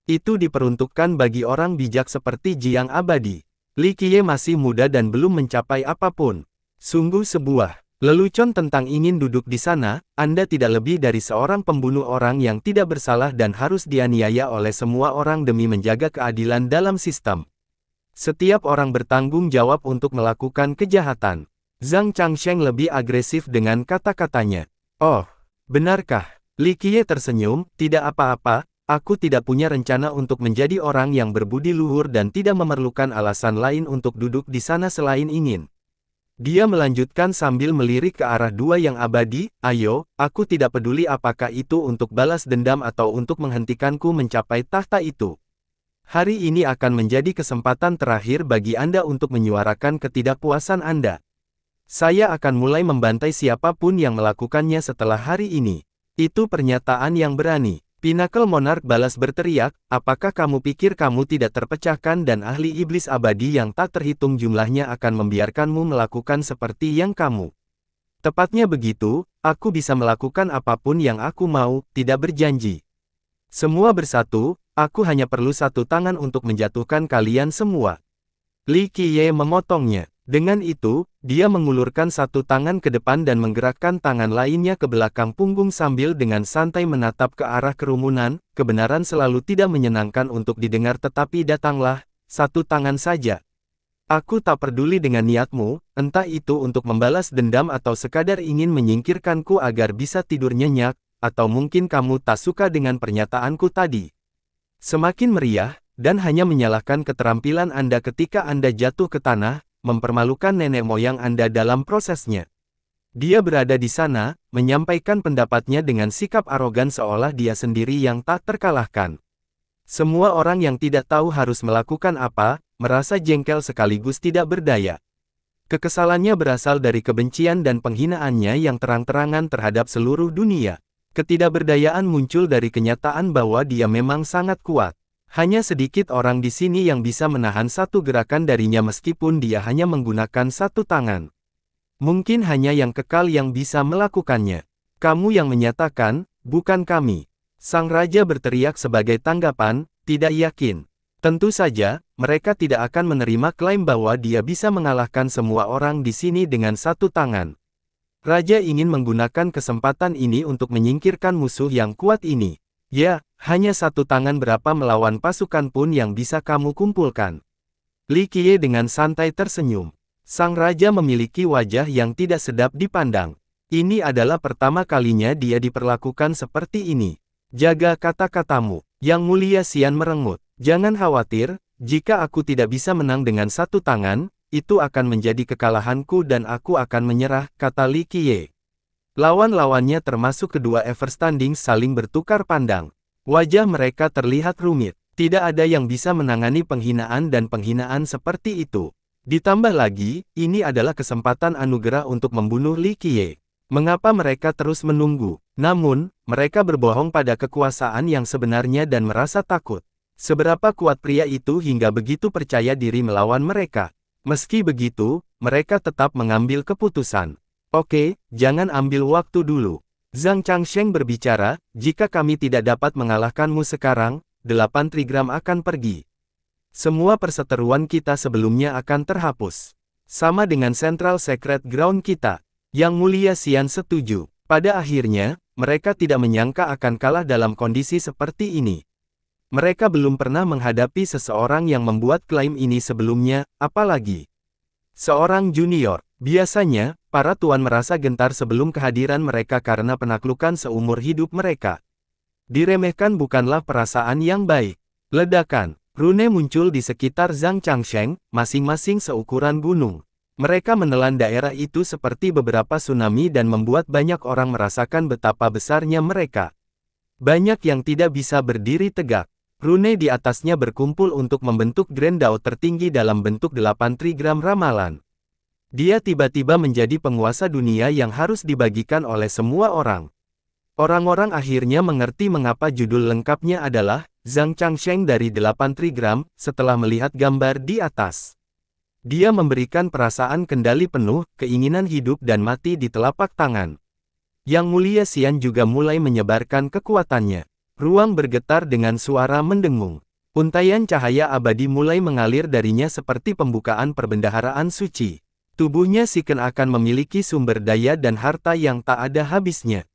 Itu diperuntukkan bagi orang bijak seperti Jiang Abadi. Li Qiye masih muda dan belum mencapai apapun. Sungguh sebuah lelucon tentang ingin duduk di sana, Anda tidak lebih dari seorang pembunuh orang yang tidak bersalah dan harus dianiaya oleh semua orang demi menjaga keadilan dalam sistem. Setiap orang bertanggung jawab untuk melakukan kejahatan. Zhang Changsheng lebih agresif dengan kata-katanya. Oh, benarkah? Li Qiye tersenyum, tidak apa-apa, aku tidak punya rencana untuk menjadi orang yang berbudi luhur dan tidak memerlukan alasan lain untuk duduk di sana selain ingin. Dia melanjutkan sambil melirik ke arah dua yang abadi, ayo, aku tidak peduli apakah itu untuk balas dendam atau untuk menghentikanku mencapai tahta itu. Hari ini akan menjadi kesempatan terakhir bagi Anda untuk menyuarakan ketidakpuasan Anda. Saya akan mulai membantai siapapun yang melakukannya setelah hari ini. Itu pernyataan yang berani. Pinnacle Monarch balas berteriak, apakah kamu pikir kamu tidak terpecahkan dan ahli iblis abadi yang tak terhitung jumlahnya akan membiarkanmu melakukan seperti yang kamu? Tepatnya begitu, aku bisa melakukan apapun yang aku mau, tidak berjanji. Semua bersatu, aku hanya perlu satu tangan untuk menjatuhkan kalian semua. Li Qiye memotongnya. Dengan itu, dia mengulurkan satu tangan ke depan dan menggerakkan tangan lainnya ke belakang punggung sambil dengan santai menatap ke arah kerumunan. Kebenaran selalu tidak menyenangkan untuk didengar, tetapi datanglah, satu tangan saja. Aku tak peduli dengan niatmu, entah itu untuk membalas dendam atau sekadar ingin menyingkirkanku agar bisa tidur nyenyak, atau mungkin kamu tak suka dengan pernyataanku tadi. Semakin meriah, dan hanya menyalahkan keterampilan Anda ketika Anda jatuh ke tanah, mempermalukan nenek moyang Anda dalam prosesnya. Dia berada di sana, menyampaikan pendapatnya dengan sikap arogan seolah dia sendiri yang tak terkalahkan. Semua orang yang tidak tahu harus melakukan apa, merasa jengkel sekaligus tidak berdaya. Kekesalannya berasal dari kebencian dan penghinaannya yang terang-terangan terhadap seluruh dunia. Ketidakberdayaan muncul dari kenyataan bahwa dia memang sangat kuat. Hanya sedikit orang di sini yang bisa menahan satu gerakan darinya meskipun dia hanya menggunakan satu tangan. Mungkin hanya yang kekal yang bisa melakukannya. Kamu yang menyatakan, bukan kami. Sang raja berteriak sebagai tanggapan, tidak yakin. Tentu saja, mereka tidak akan menerima klaim bahwa dia bisa mengalahkan semua orang di sini dengan satu tangan. Raja ingin menggunakan kesempatan ini untuk menyingkirkan musuh yang kuat ini. Ya, hanya satu tangan berapa melawan pasukan pun yang bisa kamu kumpulkan. Li Qiye dengan santai tersenyum. Sang raja memiliki wajah yang tidak sedap dipandang. Ini adalah pertama kalinya dia diperlakukan seperti ini. Jaga kata-katamu. Yang Mulia Xian merengut. Jangan khawatir, jika aku tidak bisa menang dengan satu tangan, itu akan menjadi kekalahanku dan aku akan menyerah, kata Li Qiye. Lawan-lawannya termasuk kedua Everstanding saling bertukar pandang. Wajah mereka terlihat rumit. Tidak ada yang bisa menangani penghinaan dan penghinaan seperti itu. Ditambah lagi, ini adalah kesempatan anugerah untuk membunuh Li Qiye. Mengapa mereka terus menunggu? Namun, mereka berbohong pada kekuasaan yang sebenarnya dan merasa takut. Seberapa kuat pria itu hingga begitu percaya diri melawan mereka. Meski begitu, mereka tetap mengambil keputusan. Oke, jangan ambil waktu dulu. Zhang Changsheng berbicara, jika kami tidak dapat mengalahkanmu sekarang, 8 trigram akan pergi. Semua perseteruan kita sebelumnya akan terhapus. Sama dengan Central Secret Ground kita. Yang Mulia Xian setuju. Pada akhirnya, mereka tidak menyangka akan kalah dalam kondisi seperti ini. Mereka belum pernah menghadapi seseorang yang membuat klaim ini sebelumnya, apalagi seorang junior. Biasanya, para tuan merasa gentar sebelum kehadiran mereka karena penaklukan seumur hidup mereka. Diremehkan bukanlah perasaan yang baik. Ledakan, rune muncul di sekitar Zhang Changsheng, masing-masing seukuran gunung. Mereka menelan daerah itu seperti beberapa tsunami dan membuat banyak orang merasakan betapa besarnya mereka. Banyak yang tidak bisa berdiri tegak. Rune di atasnya berkumpul untuk membentuk Grand Dao tertinggi dalam bentuk 8 trigram ramalan. Dia tiba-tiba menjadi penguasa dunia yang harus dibagikan oleh semua orang. Orang-orang akhirnya mengerti mengapa judul lengkapnya adalah Zhang Changsheng dari 8 trigram, setelah melihat gambar di atas. Dia memberikan perasaan kendali penuh, keinginan hidup dan mati di telapak tangan. Yang Mulia Xian juga mulai menyebarkan kekuatannya. Ruang bergetar dengan suara mendengung. Untaian cahaya abadi mulai mengalir darinya seperti pembukaan perbendaharaan suci. Tubuhnya Siken akan memiliki sumber daya dan harta yang tak ada habisnya.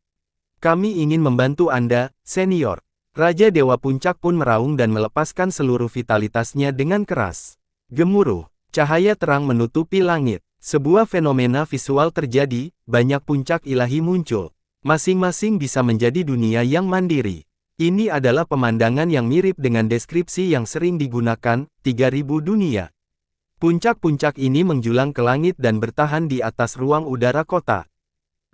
Kami ingin membantu Anda, senior. Raja Dewa Puncak pun meraung dan melepaskan seluruh vitalitasnya dengan keras. Gemuruh, cahaya terang menutupi langit. Sebuah fenomena visual terjadi, banyak puncak ilahi muncul. Masing-masing bisa menjadi dunia yang mandiri. Ini adalah pemandangan yang mirip dengan deskripsi yang sering digunakan, 3000 dunia. Puncak-puncak ini menjulang ke langit dan bertahan di atas ruang udara kota.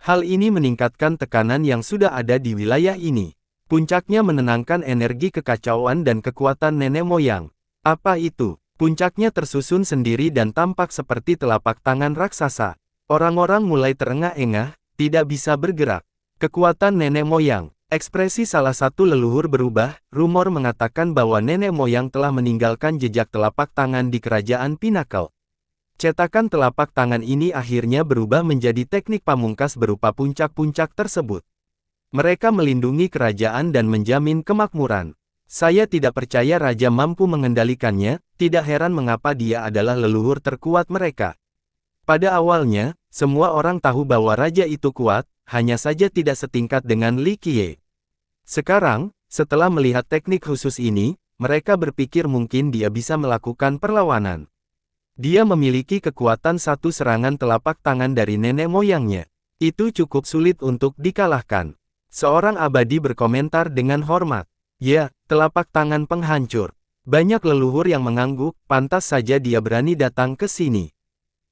Hal ini meningkatkan tekanan yang sudah ada di wilayah ini. Puncaknya menenangkan energi kekacauan dan kekuatan nenek moyang. Apa itu? Puncaknya tersusun sendiri dan tampak seperti telapak tangan raksasa. Orang-orang mulai terengah-engah, tidak bisa bergerak. Kekuatan nenek moyang. Ekspresi salah satu leluhur berubah, rumor mengatakan bahwa nenek moyang telah meninggalkan jejak telapak tangan di kerajaan Pinnacle. Cetakan telapak tangan ini akhirnya berubah menjadi teknik pamungkas berupa puncak-puncak tersebut. Mereka melindungi kerajaan dan menjamin kemakmuran. Saya tidak percaya raja mampu mengendalikannya, tidak heran mengapa dia adalah leluhur terkuat mereka. Pada awalnya, semua orang tahu bahwa raja itu kuat, hanya saja tidak setingkat dengan Li Qiye. Sekarang, setelah melihat teknik khusus ini, mereka berpikir mungkin dia bisa melakukan perlawanan. Dia memiliki kekuatan satu serangan telapak tangan dari nenek moyangnya. Itu cukup sulit untuk dikalahkan. Seorang abadi berkomentar dengan hormat. Ya, telapak tangan penghancur. Banyak leluhur yang mengangguk, pantas saja dia berani datang ke sini.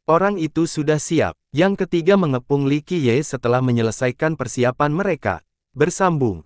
Orang itu sudah siap. Yang ketiga mengepung Li Qiye setelah menyelesaikan persiapan mereka. Bersambung.